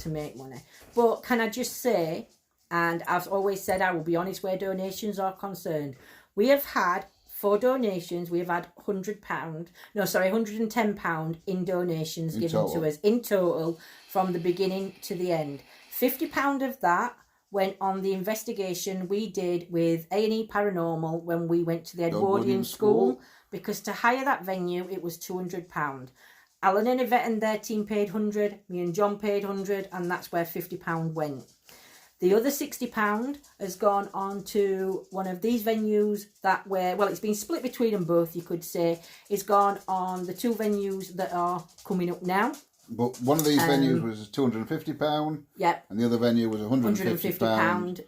make money. But can I just say, and I've always said I will be honest where donations are concerned, we have had, for donations, we have had £110 in donations given to us in total from the beginning to the end. £50 of that went on the investigation we did with A&E Paranormal when we went to the Edwardian School, because to hire that venue it was £200. Alan and Yvette and their team paid £100, me and John paid £100, and that's where £50 went. The other £60 has gone on to one of these venues that it's been split between them both, you could say. It's gone on the two venues that are coming up now. But one of these venues was £250. Yep. And the other venue was £150.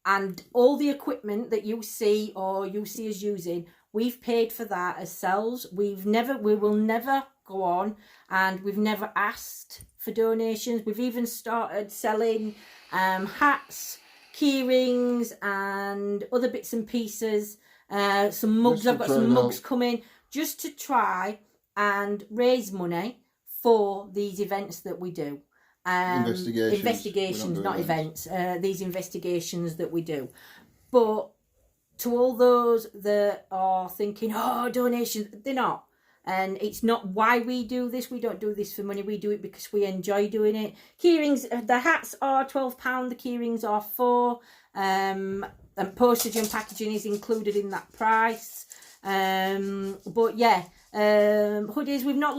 And all the equipment that you see us using, we've paid for that ourselves. We will never go on, and we've never asked for donations. We've even started selling hats, key rings, and other bits and pieces. Some mugs. I've got some mugs coming just to try and raise money for these events that we do. Investigations, not events. These investigations that we do. But to all those that are thinking, donations, they're not. And it's not why we do this. We don't do this for money. We do it because we enjoy doing it. Keyrings, the hats are £12. The keyrings are £4. And postage and packaging is included in that price. But yeah, hoodies we've not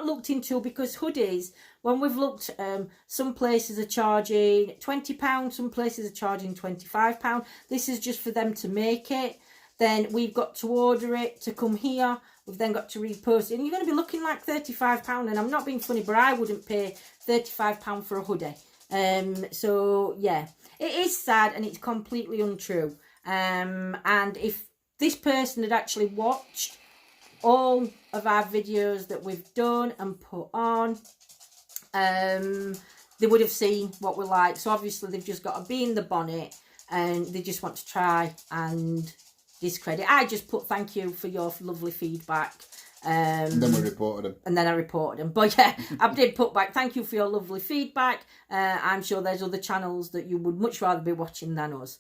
looked into, because hoodies, when we've looked, some places are charging £20, some places are charging £25. This is just for them to make it. Then we've got to order it to come here. We've then got to repost it, and you're going to be looking like £35. And I'm not being funny, but I wouldn't pay £35 for a hoodie. So yeah, it is sad and it's completely untrue. And if this person had actually watched all of our videos that we've done and put on, they would have seen what we're like. So obviously they've just got to be in the bonnet, and they just want to try and discredit. I just put thank you for your lovely feedback. And then we reported them. And then I reported them. But yeah, I did put back, thank you for your lovely feedback. I'm sure there's other channels that you would much rather be watching than us.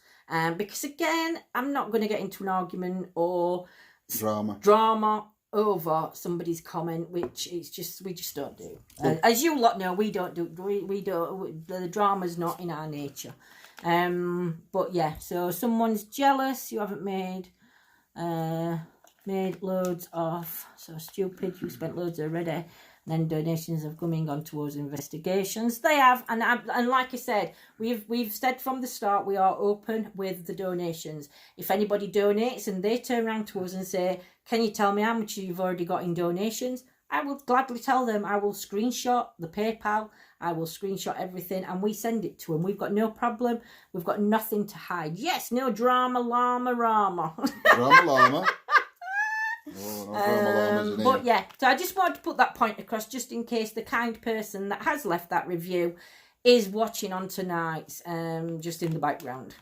Because again, I'm not going to get into an argument or drama over somebody's comment, which we just don't do. As you lot know, we don't do. We don't. The drama's not in our nature. But yeah, so someone's jealous you haven't made Made loads of. So stupid, you spent loads already. Then donations have come in gone towards investigations. They have, and like I said, we've said from the start we are open with the donations. If anybody donates and they turn around to us and say, "Can you tell me how much you've already got in donations?" I will gladly tell them. I will screenshot the PayPal. I will screenshot everything, and we send it to them. We've got no problem. We've got nothing to hide. Yes, no drama, llama, rama. Drama llama. Oh, no drama llamas in but here. yeah, so I just wanted to put that point across just in case the kind person that has left that review is watching on tonight, just in the background.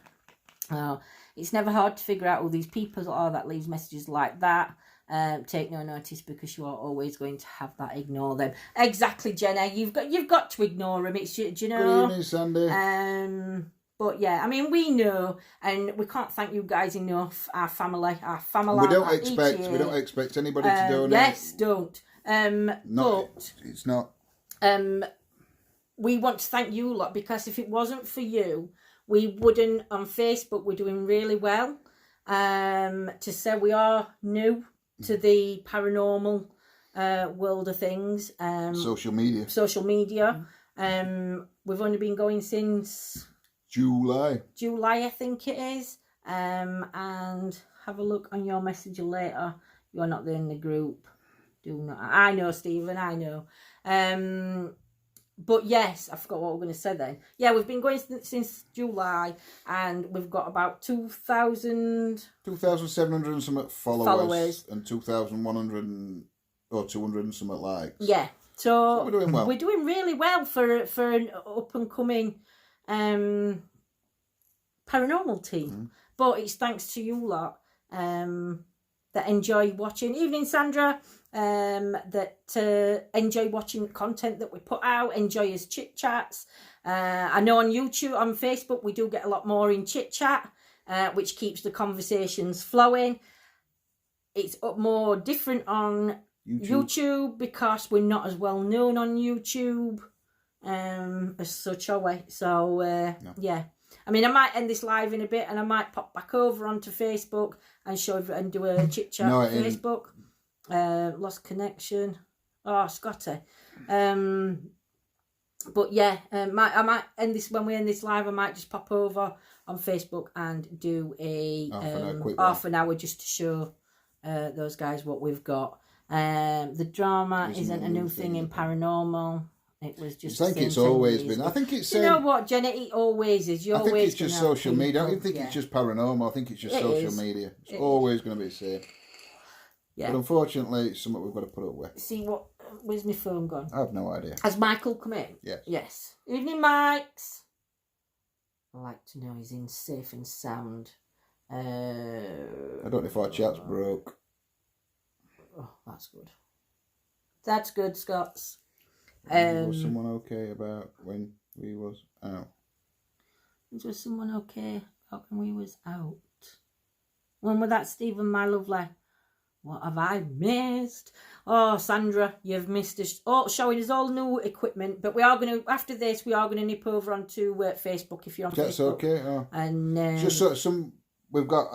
It's never hard to figure out who these people are that leaves messages like that. Take no notice because you are always going to have that. Ignore them. Exactly, Jenna. You've got to ignore them. It's, do you know? Good evening, Sandy. But yeah, I mean, we know, and we can't thank you guys enough. Our family. We don't expect anybody to donate. Yes, don't. It's not. We want to thank you a lot because if it wasn't for you, we wouldn't. On Facebook, we're doing really well. To say we are new to the paranormal world of things. Social media. We've only been going since July, I think it is. And have a look on your messenger later. You're not there in the group. Do not. I know, Stephen. I know. But yes, I forgot what we were going to say then. Yeah, we've been going since July, and we've got about 2,700 and something followers. And 2,100 or 200 and something likes. Yeah, so we're doing well. We're doing really well for an up and coming paranormal team. But it's thanks to you lot that enjoy watching. Evening, Sandra. That enjoy watching content that we put out, enjoy us chit chats. I know on YouTube, on Facebook, we do get a lot more in chit chat, which keeps the conversations flowing. It's more different on YouTube because we're not as well known on YouTube as such, are we? So No. yeah. I mean, I might end this live in a bit, and I might pop back over onto Facebook and and do a chit chat on Facebook. Lost connection. Oh, Scotty. But yeah, I might end this when we end this live. I might just pop over on Facebook and do a half an hour just to show those guys what we've got. The drama isn't a new thing in paranormal. It was just. I think it's always been. I think it's. You know what, Jenna? It always is. I think it's just social media. I don't even think it's just paranormal. I think it's just social media. It's always going to be the same. Yeah. But unfortunately, it's something we've got to put up with. See what? Where's my phone gone? I have no idea. Has Michael come in? Yes. Yes. Evening, Mikes. I like to know he's in safe and sound. I don't know if our chat's broke. Oh, that's good. That's good, Scots. Was someone okay about when we was out? Was someone okay about when we was out? When was that, Stephen, my lovely? What have I missed? Oh, Sandra, you've missed us. Oh, showing us all new equipment. But we are going to, after this, we are going to nip over onto Facebook if you're on Facebook. That's okay. Oh. And just some, we've got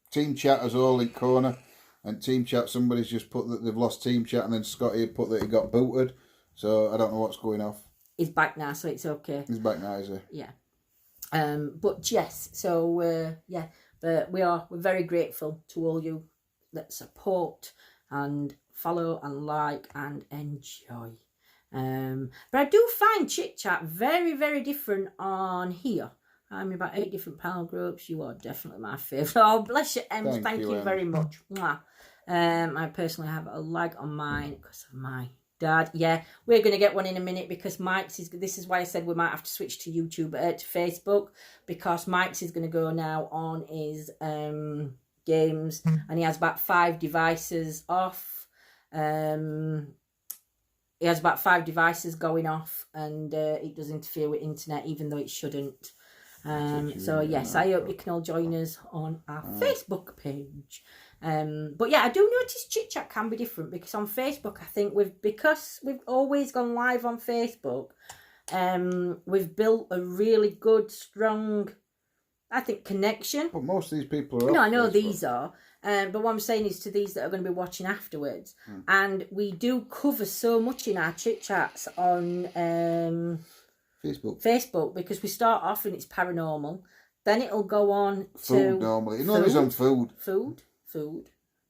team chat as all in corner. And team chat, somebody's just put that they've lost team chat, and then Scotty had put that he got booted. So I don't know what's going off. He's back now, so it's okay. He's back now, is he? Yeah. But yes, so yeah, but we're very grateful to all you that support and follow and like and enjoy. But I do find chit chat very, very different on here. I'm about 8 different panel groups. You are definitely my favourite. Oh, bless you, Em. Thank you very much. Mwah. I personally have a lag on mine because of my dad. Yeah, we're going to get one in a minute because Mike's is. This is why I said we might have to switch to YouTube, to Facebook, because Mike's is going to go now on his games, and he has about 5 devices off. He has about 5 devices going off, and it does interfere with internet, even though it shouldn't. So yes, I hope you can all join us on our Facebook page. But yeah, I do notice chit chat can be different because on Facebook, I think because we've always gone live on Facebook, we've built a really good, strong, I think, connection. But most of these people are. No, off I know Facebook. these are. But what I'm saying is to these that are going to be watching afterwards, and we do cover so much in our chit chats on Facebook, because we start off and it's paranormal, then it'll go on food normally. It always on food,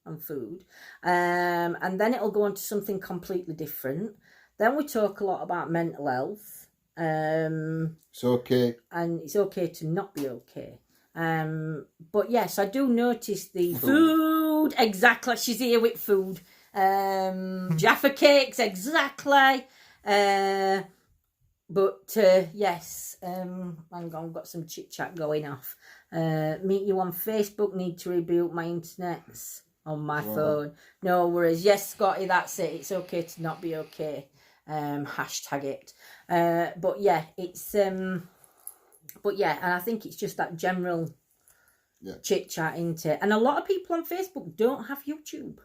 and food, and then it'll go on to something completely different. Then we talk a lot about mental health. It's okay, and it's okay to not be okay. But yes, I do notice the food. Exactly, she's here with food. Jaffa cakes, exactly. But yes, hang on, got some chit chat going off. Meet you on Facebook. Need to rebuild my internet's on my phone. No worries. Yes, Scotty, that's it. It's okay to not be okay. Hashtag it. But yeah, it's but yeah, and I think it's just that general chit chat into it. And a lot of people on Facebook don't have YouTube,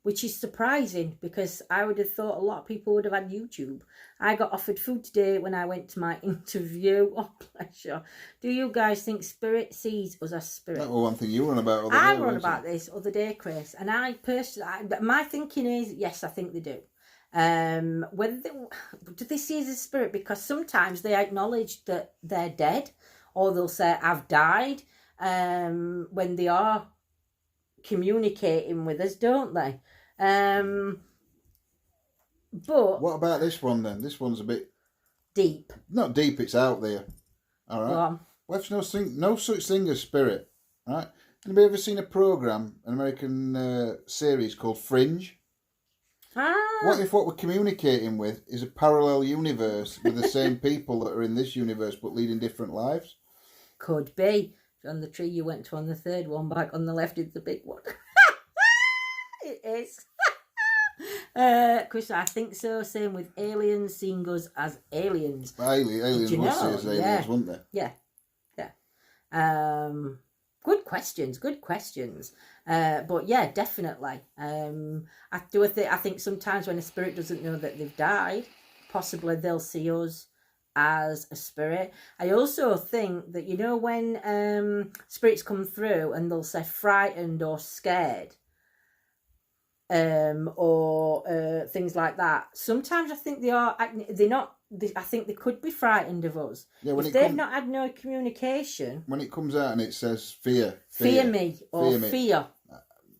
which is surprising because I would have thought a lot of people would have had YouTube. I got offered food today when I went to my interview. Oh, pleasure. Do you guys think spirit sees us as spirit? That was one thing you were on about. I were on about this other day, Chris, and I personally, my thinking is yes, I think they do. Whether do they see us as spirit? Because sometimes they acknowledge that they're dead, or they'll say I've died. When they are communicating with us, don't they? But what about this one then? This one's a bit deep. Not deep. It's out there. All right. Well, Well, there's no such thing as spirit. All right. Anybody ever seen a program, an American series called Fringe? What if what we're communicating with is a parallel universe with the same people that are in this universe but leading different lives? Could be. On the tree you went to on the third one, back on the left is the big one. It is. Chris, I think so. Same with aliens, seeing us as aliens. Aliens would see us as aliens, wouldn't they? Yeah. Good questions. But yeah, definitely. I think sometimes when a spirit doesn't know that they've died, possibly they'll see us as a spirit. I also think that, you know, when spirits come through and they'll say frightened or scared, or things like that, sometimes I think I think they could be frightened of us. Yeah, if they've not had no communication. When it comes out and it says fear Me, or fear.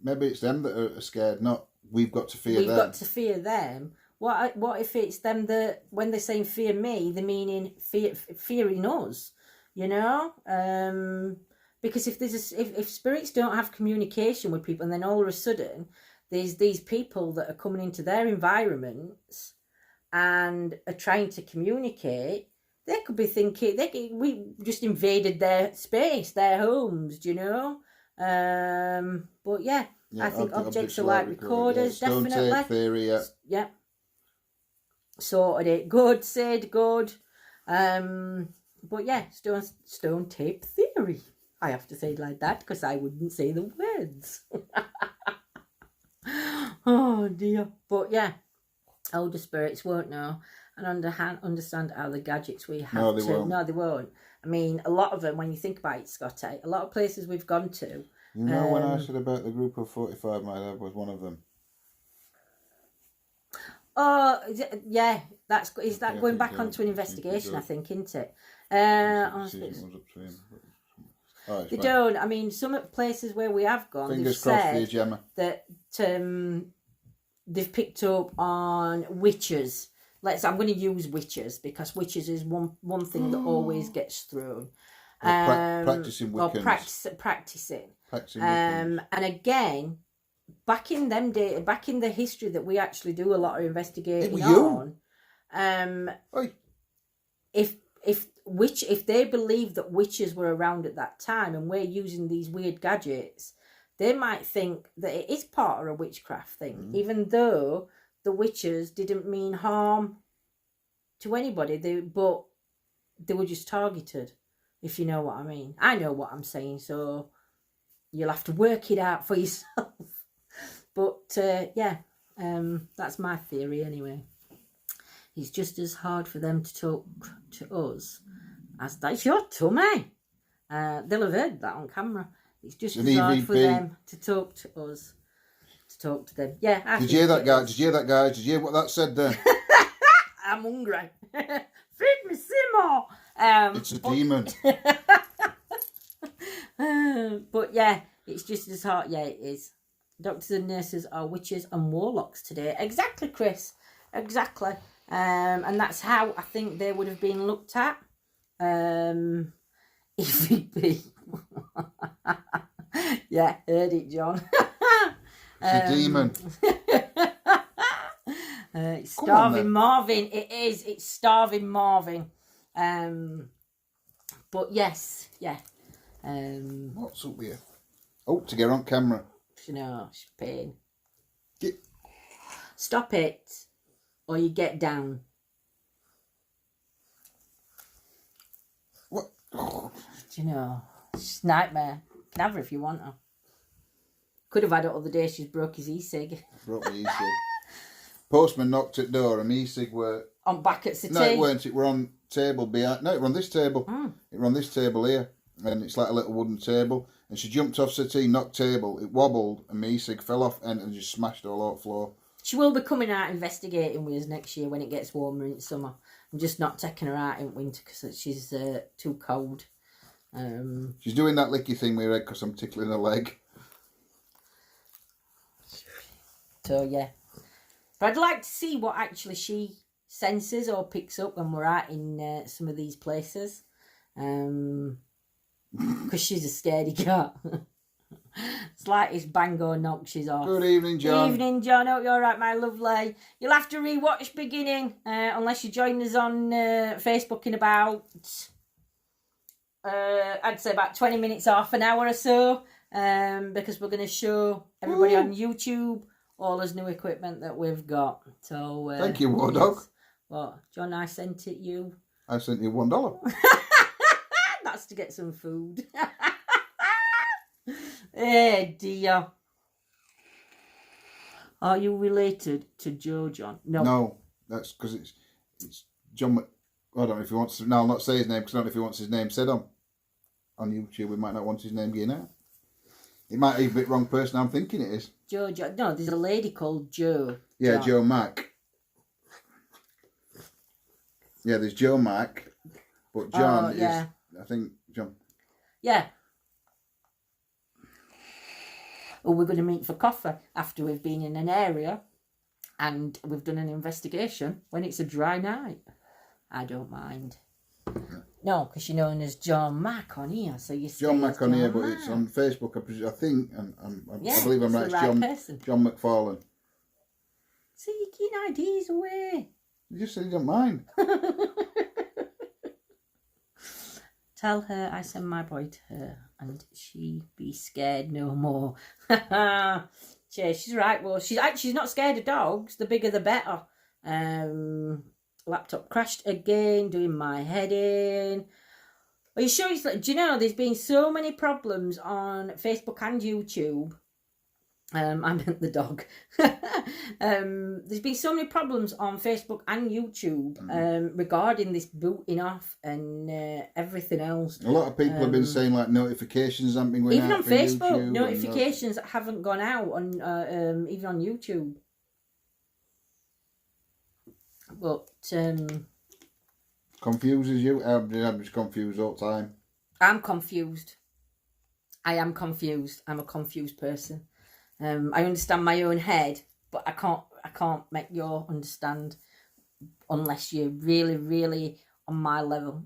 Maybe it's them that are scared, not we've got to fear them. We've got to fear them. What if it's them that, when they're saying fear me, they're meaning fearing us, you know? Because if spirits don't have communication with people, and then all of a sudden there's these people that are coming into their environments and are trying to communicate, they could be thinking we just invaded their space, their homes, do you know? But yeah, I think objects are like recorders, definitely. Stone tape theory, yeah. Sorted it. Good, Sid, good. But yeah, stone tape theory. I have to say it like that because I wouldn't say the words. Oh dear. But yeah, older spirits won't know and understand how the gadgets we have No, they won't. I mean, a lot of them, when you think about it, Scotty, a lot of places we've gone to. You know, when I said about the group of 45, my dad was one of them. Oh, yeah, is that going back onto an investigation, I think, isn't it? They don't. I mean, some places where we have gone, fingers crossed for you, Gemma, that they've picked up on witches. I'm going to use witches because witches is one thing that always gets thrown. Practicing Wiccans. Or practicing. And again, back in them days, back in the history that we actually do a lot of investigating on, if they believe that witches were around at that time and we're using these weird gadgets, they might think that it is part of a witchcraft thing, even though the witches didn't mean harm to anybody. But they were just targeted, if you know what I mean. I know what I'm saying, so you'll have to work it out for yourself. But yeah, that's my theory anyway. It's just as hard for them to talk to us as that's your tummy. They'll have heard that on camera. It's just as hard for them to talk to us. To talk to them. Yeah. Did you hear that, guy? Did you hear that, guys? Did you hear what that said there? I'm hungry. Feed me some more. It's a demon. But yeah, it's just as hard. Yeah, it is. Doctors and nurses are witches and warlocks today. Exactly, Chris. Exactly. And that's how I think they would have been looked at. If it be. Yeah, heard it, John. It's a demon. It's Starving Marvin. It is. It's Starving Marvin. But yes, yeah. What's up here? Oh, to get on camera. You know, it's pain. Get... Stop it, or you get down. What? Oh. Do you know, it's a nightmare. Can have her if you want her. Could have had it other day. She's broke his e-cig. Broke the e-cig. Postman knocked at door and e-cig were... On back at City. No, it weren't. It were on table behind... No, it were on this table. It were on this table here. And it's like a little wooden table. And she jumped off settee, knocked table. It wobbled and my e-cig fell off and just smashed all over the floor. She will be coming out investigating with us next year when it gets warmer in summer. I'm just not taking her out in winter because she's too cold. She's doing that licky thing with her head because I'm tickling her leg. So, yeah. But I'd like to see what actually she senses or picks up when we're out in some of these places. Because she's a scaredy cat. It's like it's bang or knock, she's off. Good evening, John. Good evening, John. Hope you're all right, my lovely. You'll have to rewatch beginning unless you join us on Facebook in about, I'd say about 20 minutes, half an hour or so, because we're going to show everybody on YouTube all this new equipment that we've got. So thank you, War Dog. What, John? I sent it you. I sent you $1. That's to get some food. Hey dear. Are you related to Joe, John? No. No, that's because it's John. I don't know if he wants to. No, I'll not say his name because I don't know if he wants his name said on YouTube. We might not want his name getting out. It might be the wrong person I'm thinking it is. Joe. No, there's a lady called Joe. Yeah, John. Joe Mack. Yeah, there's Joe Mack, but John is. I think John. Yeah. Or we're going to meet for coffee after we've been in an area and we've done an investigation when it's a dry night. I don't mind. Yeah. No, because you're known as John Mack on here, so you John Mack on here, but it's on Facebook. I think, and I believe I'm right. It's John McFarlane. See, you're getting ideas away. You just said you don't mind. Tell her I send my boy to her and she be scared no more. She's right. Well, she's not scared of dogs. The bigger the better. Laptop crashed again, doing my head in. Are you sure it's like, do you know there's been so many problems on Facebook and YouTube? I meant the dog. There's been so many problems on Facebook and YouTube regarding this booting off and everything else. A lot of people have been saying like notifications haven't been going even out on for Facebook. YouTube Notifications haven't gone out on even on YouTube. But confuses you? I'm just confused all the time. I'm confused. I am confused. I'm a confused person. I understand my own head, but I can't make you understand unless you're really, really on my level.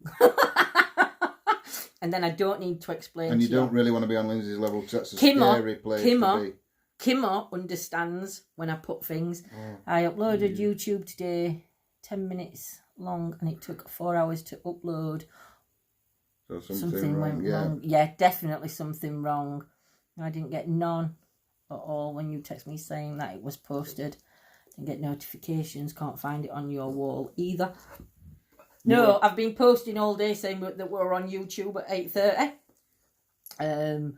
And then I don't need to explain. And you don't really want to be on Lindsay's level because that's a scary place to be. Kimmo understands when I put things. I uploaded YouTube today, 10 minutes long, and it took 4 hours to upload. So something went wrong. Yeah, definitely something wrong. I didn't get none at all when you text me saying that it was posted. Didn't get notifications, can't find it on your wall either. No, I've been posting all day saying that we're on YouTube at 8:30.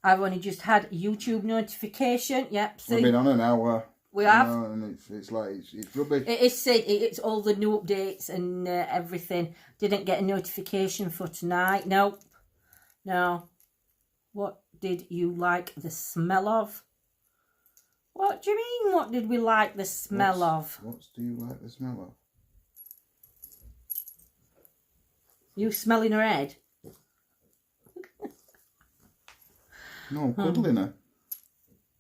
I've only just had YouTube notification. Yep, see. We've been on an hour. We have. And it's like, it's rubbish. It is said, it's all the new updates and everything. Didn't get a notification for tonight. Nope. No. what did you like the smell of? What do you mean, what did we like the smell of? What do you like the smell of? You smelling her head? No, I'm cuddling her.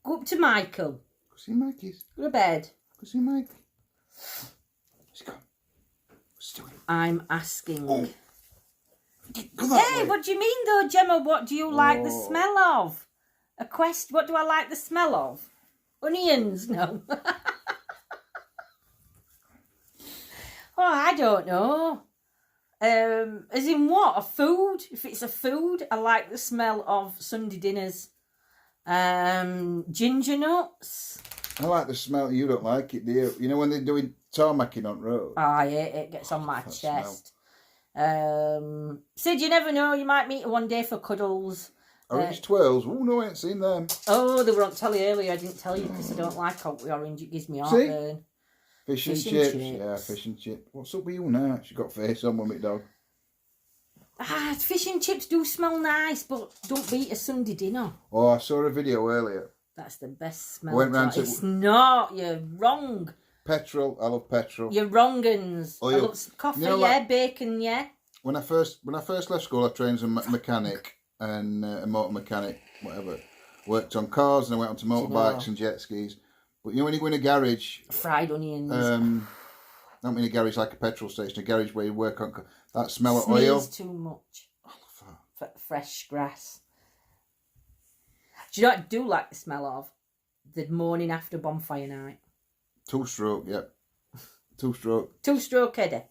Go up to Michael. Go see Mikey's. Go to bed. Go see Mike. Where's he gone? What's he doing? I'm asking. Oh. Go that Hey, way. what do you mean though, Gemma? What do you like the smell of? A quest. What do I like the smell of? Onions? No. Oh, I don't know. As in what? A food? If it's a food, I like the smell of Sunday dinners. Ginger nuts. I like the smell. You don't like it, do you? You know when they're doing tarmacking on road? Oh, yeah, it gets on my chest. Sid, you never know. You might meet her one day for cuddles. Orange twirls. Oh, no, I ain't seen them. Oh, they were on telly earlier. I didn't tell you because I don't like orange. It gives me heartburn. Fish and chips. Yeah, fish and chips. What's up with you now? She got face on with me, dog. Fish and chips do smell nice, but don't beat a Sunday dinner. Oh, I saw a video earlier. That's the best smell. Went round to... It's not. You're wrong. Petrol. I love petrol. You're wrong-uns. Oh, I love coffee, you know, yeah. Bacon, yeah. When I first left school, I trained as a mechanic and a motor mechanic, whatever. Worked on cars and I went on to motorbikes and jet skis. But you know when you go in a garage... Fried onions. I don't mean a garage like a petrol station, a garage where you work on... That smell of Smells oil... too much. I love that. Fresh grass. Do you know what I do like the smell of? The morning after bonfire night. Two-stroke, yep. Two-stroke. Two-stroke Eddie.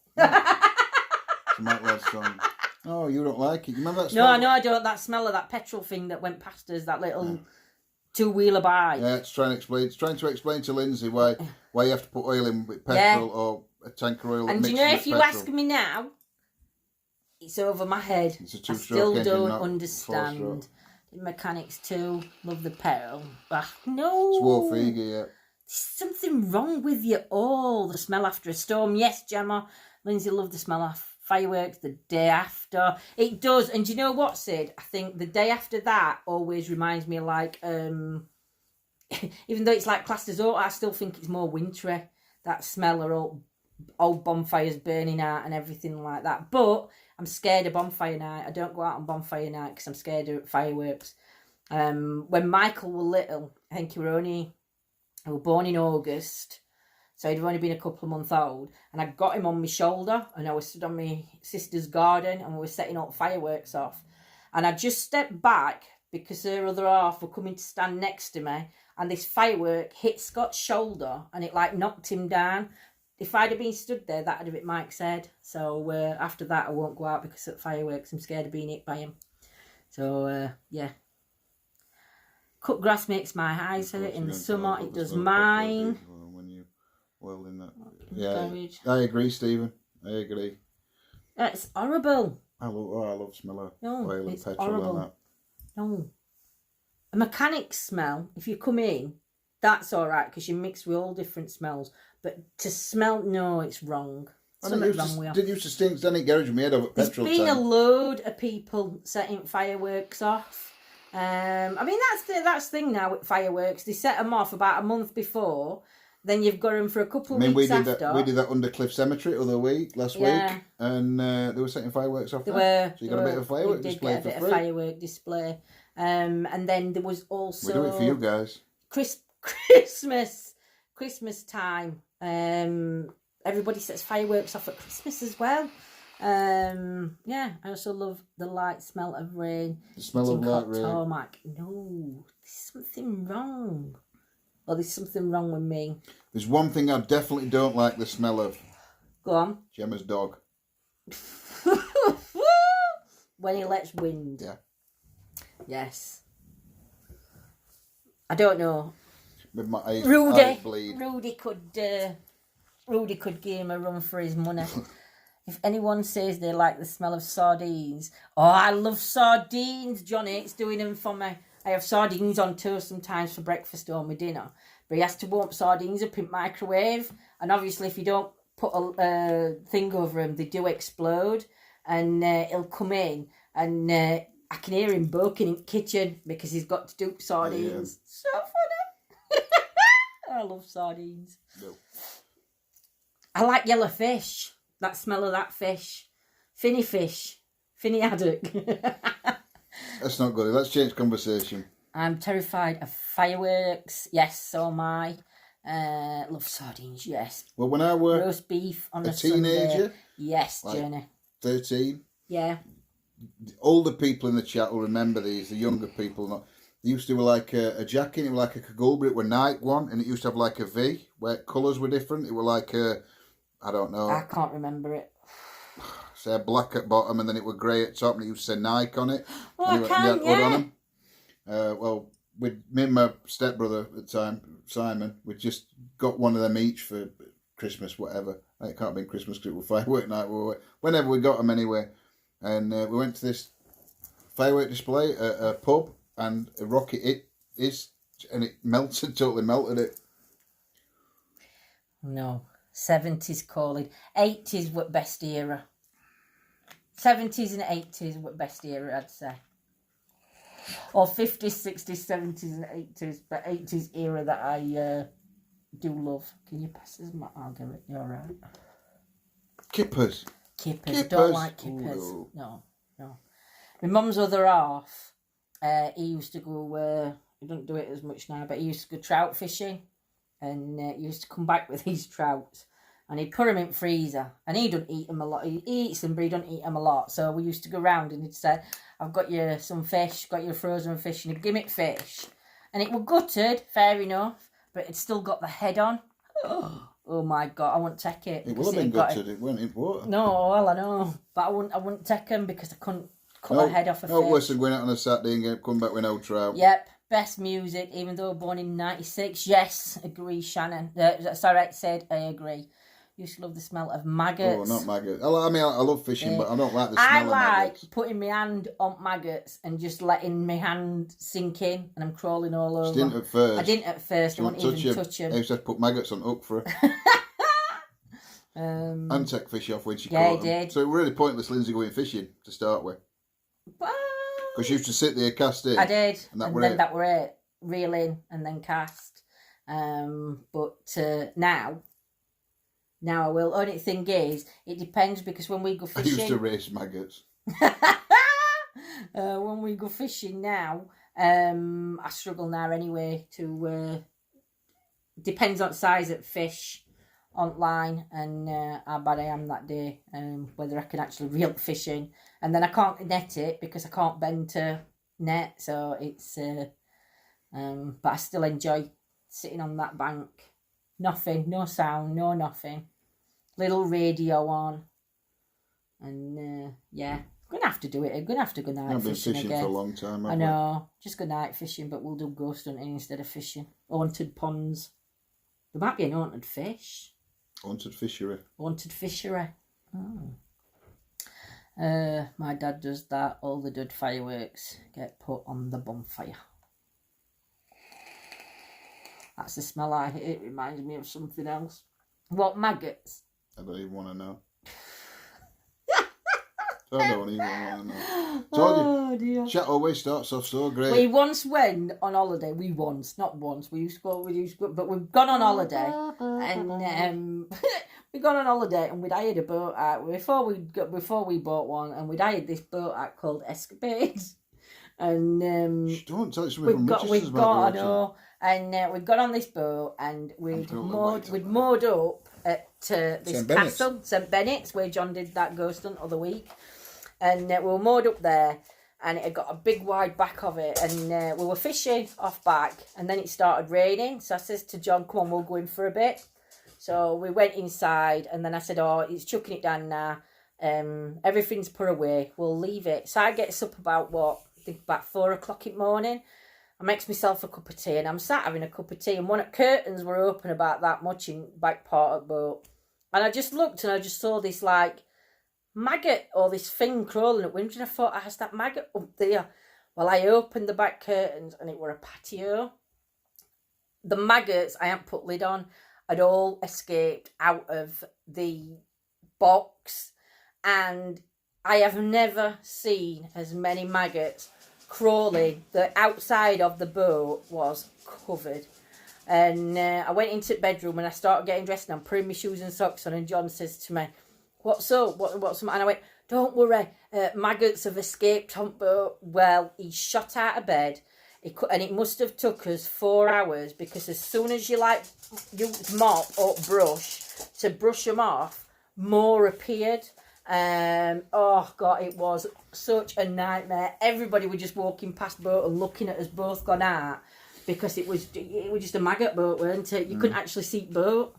Mike Ladd's song. Oh, you don't like it? You remember that smell? No, I don't. That smell of that petrol thing that went past us, that little two-wheeler by. Yeah, it's trying to explain to Lindsay why you have to put oil in with petrol or a tank of oil. And you know, if you ask me now, it's over my head. It's a I two-stroke still engine, don't not understand. four-stroke. The mechanics too love the petrol. No. It's Wolfega, yeah. There's something wrong with you all. The smell after a storm. Yes, Gemma. Lindsay loved the smell of fireworks the day after. It does. And do you know what, Sid? I think the day after that always reminds me of like, even though it's like classed as autumn, I still think it's more wintry. That smell of old bonfires burning out and everything like that. But I'm scared of bonfire night. I don't go out on bonfire night because I'm scared of fireworks. When Michael was little, I think he was born in August. So he'd only been a couple of months old. And I got him on my shoulder and I was stood on my sister's garden and we were setting up fireworks off. And I just stepped back because her other half were coming to stand next to me. And this firework hit Scott's shoulder and it like knocked him down. If I'd have been stood there, that'd have been Mike's head. So after that, I won't go out because of fireworks. I'm scared of being hit by him. So, yeah. Cut grass makes my eyes hurt. In the summer, it does mine. When you well in that. Yeah, I agree, Stephen. I agree. It's horrible. I love the smell of oil and petrol horrible. and that. No. A mechanic's smell, if you come in, that's all right because you mix with all different smells. But to smell, no, it's wrong. Something wrong with it. Did used to stink standing garage with me head over petrol There's been tank. a load of people setting fireworks off. I mean, that's the thing now with fireworks. They set them off about a month before. Then you've got them for a couple of weeks after. We did that under Cliff Cemetery last week, and they were setting fireworks off there. So you got a bit of firework display for free. A firework display. And then there was also... We do it for you guys. Christmas time. Everybody sets fireworks off at Christmas as well. I also love the light smell of rain. The smell of light rain. Tarmac. No, there's something wrong. Well, there's something wrong with me. There's one thing I definitely don't like the smell of. Go on. Gemma's dog. When he lets wind. Yeah. Yes. I don't know. With my eyes bleed. Rudy could give him a run for his money. If anyone says they like the smell of sardines, I love sardines, Johnny. It's doing them for me. I have sardines on toast sometimes for breakfast or my dinner. But he has to warm sardines up in microwave. And obviously if you don't put a thing over them, they do explode. And it'll come in. And I I can hear him barking in the kitchen because he's got to do sardines. So funny. I love sardines. No. I like yellow fish. That smell of that fish. Finny fish. Finny haddock. That's not good. Let's change conversation. I'm terrified of fireworks. Yes, so am I. Love sardines, yes. Well, when I were roast beef on a teenager, Sunday. Yes, like Jenny. 13. Yeah. The older people in the chat will remember these. The younger people not. They used to wear like a jacket. It was like a Kagulba. It were Nike one, and it used to have like a V where colours were different. It were like I don't know. I can't remember it. Say black at bottom, and then it were grey at top, and it used to say Nike on it. Oh, and I can, hood on them. Well, with me and my stepbrother at the time, Simon, we just got one of them each for Christmas, whatever. It can't have been Christmas because it was firework night. Whenever we got them anyway. And we went to this firework display at a pub, and a rocket and it melted, totally melted it. No. 70s calling. 80s were best era. 70s and 80s were best era, I'd say. Or 50s, 60s, 70s and 80s. But 80s era that I do love. Can you pass this? I'll give it. You're right. Kippers. Kippers. Don't like kippers. Ooh, no. My mum's other half, he used to go, he don't do it as much now, but he used to go trout fishing, and he used to come back with his trouts, and he'd put them in the freezer, and he don't eat them a lot. He eats them, but he don't eat them a lot. So we used to go round, and he'd say, I've got you some fish, got you frozen fish, and he'd give me fish. And it were gutted, fair enough, but it still got the head on. Oh my God, I wouldn't take it. It will have been gutted, it weren't in water. No, well, I know, but I wouldn't take them because I couldn't cut the head off a fish. No worse than going out on a Saturday and come back with no trout. Yep, best music, even though born in 96. Yes, agree, Shannon. Sorry, I said I agree. Used to love the smell of maggots. Oh, not maggots. I mean, I love fishing, but I don't like the smell of maggots. I like putting my hand on maggots and just letting my hand sink in, and I'm crawling all over. You didn't at first. I didn't at first. I wouldn't even touch them. I used to put maggots on hook for her. And take fish off when she caught them. Did. So it was really pointless Lindsay going fishing to start with. Because she used to sit there, cast in. I did. And that were it. Reel in and then cast. But now I will. Only thing is, it depends because when we go fishing... I used to race maggots. When we go fishing now, I struggle now anyway to... depends on the size of fish online and how bad I am that day, whether I can actually reel fish in. And then I can't net it because I can't bend to net, so it's but I still enjoy sitting on that bank. Nothing, no sound, no nothing. Little radio on. And yeah, I'm gonna have to do it. I'm gonna have to go night fishing again. For a long time. I know, just go night fishing, but we'll do ghost hunting instead of fishing. Haunted ponds. There might be an haunted fish. Haunted fishery. Haunted fishery. Oh. My dad does that. All the dead fireworks get put on the bonfire. That's the smell I hate. It reminds me of something else. What, maggots? I don't even want to know. I don't even want to know. Oh dear. Chat always starts off so great. We once went on holiday. Not once. We used to go, but we've gone on holiday, and we gone on holiday, and we'd hired a boat out before we bought one, and we'd hired this boat out called Escapades, and don't tell us something from Richardson's about. I know, and we'd got on this boat, and we'd moored up at this castle, St Bennett's, where John did that ghost hunt other week. And we were moored up there, and it had got a big wide back of it, and we were fishing off back, and then it started raining. So I says to John, come on, we'll go in for a bit. So we went inside, and then I said, oh, it's chucking it down now. Everything's put away. We'll leave it. So I gets up about 4 o'clock in the morning. I makes myself a cup of tea, and I'm sat having a cup of tea, and one of the curtains were open about that much in back part of the boat. And I just looked, and I just saw this, maggot or this thing crawling at window, and I thought, has that maggot up there? Well, I opened the back curtains, and it were a patio. The maggots, I hadn't put lid on, had all escaped out of the box, and I have never seen as many maggots crawling. The outside of the boat was covered. And I went into the bedroom and I started getting dressed and I'm putting my shoes and socks on, and John says to me, "What's up? What's up?" And I went, "Don't worry, maggots have escaped on boat." Well, he shot out of bed. And it must have took us 4 hours, because as soon as you use mop or brush to brush them off, more appeared. Oh God, it was such a nightmare. Everybody was just walking past boat and looking at us both gone out, because it was just a maggot boat, weren't it? You couldn't actually see boat.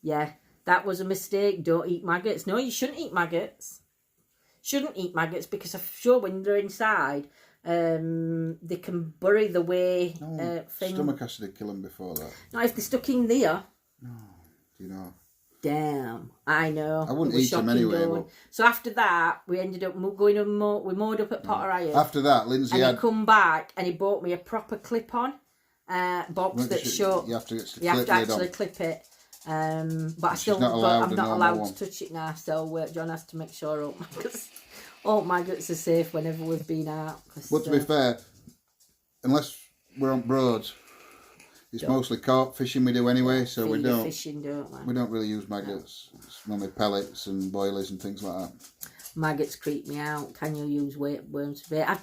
Yeah, that was a mistake. Don't eat maggots. No, you shouldn't eat maggots. Shouldn't eat maggots, because I'm sure when they're inside, they can bury the way thing. Stomach acid would kill them before that. Now, if they're stuck in there. No, do you know? Damn, I know. I wouldn't eat them anyway. But... So after that, we ended up going to we moored up at Potter Iron. After that, Lindsay and he come back and he bought me a proper clip-on box that showed. You have to actually clip it. But I'm not allowed to touch it now. So John has to make sure all maggots are safe whenever we've been out. But to be fair, unless we're on broads, it's mostly carp fishing we do anyway, so we don't. Fishing, don't we? We don't really use maggots. It's normally pellets and boilies and things like that. Maggots creep me out. Can you use worms for bait? I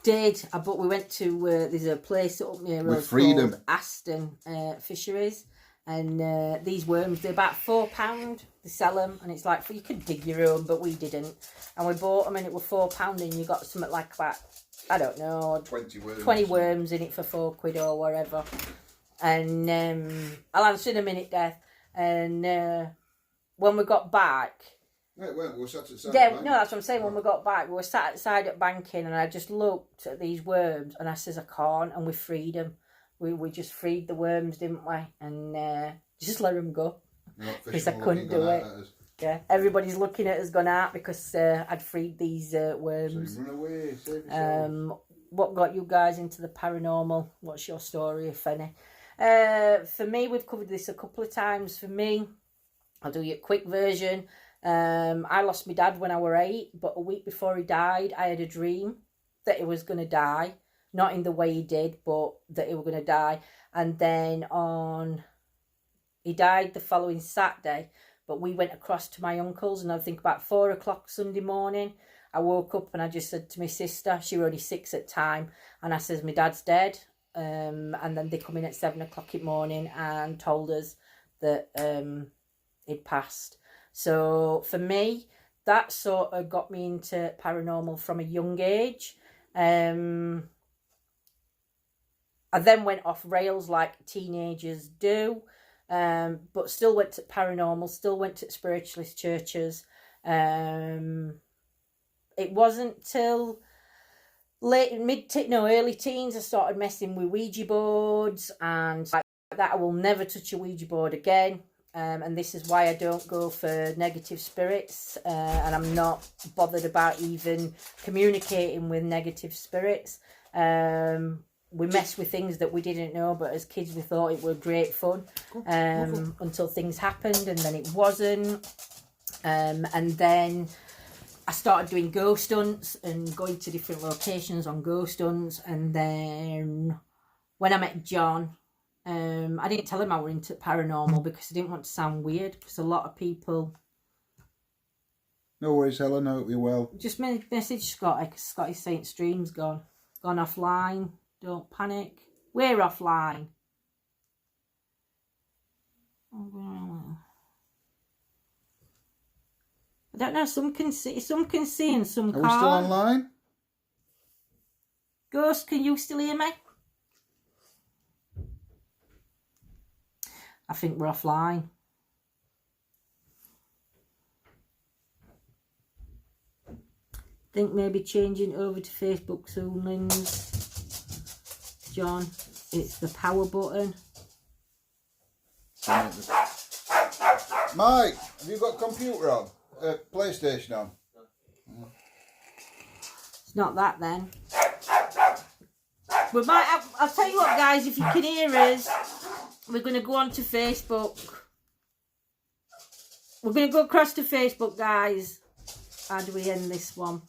did, but we went to there's a place up near us called Aston Fisheries, and these worms, they're about £4. They sell them, and it's like, you could dig your own, but we didn't, and we bought them, and it was £4, and you got something like about, I don't know, 20 worms in it for £4 or whatever. And I'll answer in a minute, Death. And when we got back, we were sat outside. Yeah, no, that's what I'm saying. When we got back, we were sat outside at banking, and I just looked at these worms, and I says, I can't, and we freed them. We just freed the worms, didn't we? And just let them go, because I couldn't do it. Yeah, everybody's looking at us gone out because I'd freed these worms. So run away, save yourself. What got you guys into the paranormal? What's your story, if any? For me, we've covered this a couple of times. For me, I'll do you a quick version. I lost my dad when I was 8, but a week before he died, I had a dream that he was going to die. Not in the way he did, but that he was going to die. And then he died the following Saturday. But we went across to my uncle's, and I think about 4 o'clock Sunday morning, I woke up and I just said to my sister, she was only 6 at the time, and I says, my dad's dead. And then they come in at 7 o'clock in the morning and told us that he'd passed. So for me, that sort of got me into paranormal from a young age. I then went off rails like teenagers do. But still went to paranormal, still went to spiritualist churches. It wasn't till early teens I started messing with Ouija boards and like that. I will never touch a Ouija board again. And this is why I don't go for negative spirits, and I'm not bothered about even communicating with negative spirits. We messed with things that we didn't know, but as kids we thought it was great fun, until things happened, and then it wasn't. And then I started doing ghost hunts and going to different locations on ghost hunts. And then when I met John, I didn't tell him I were into paranormal because I didn't want to sound weird, because a lot of people... No worries, Helen, I hope you're well. Just message Scotty, because Scotty's saying stream's gone offline. Don't panic. We're offline. I don't know. Some can see, and some can't. Are we still online? Ghost, can you still hear me? I think we're offline. Think maybe changing over to Facebook soon, Linz. John, it's the power button. Mike, have you got computer on? PlayStation on? It's not that then. We might. I'll tell you what, guys. If you can hear us, we're going to go on to Facebook. we're going to go across to Facebook, guys. How do we end this one?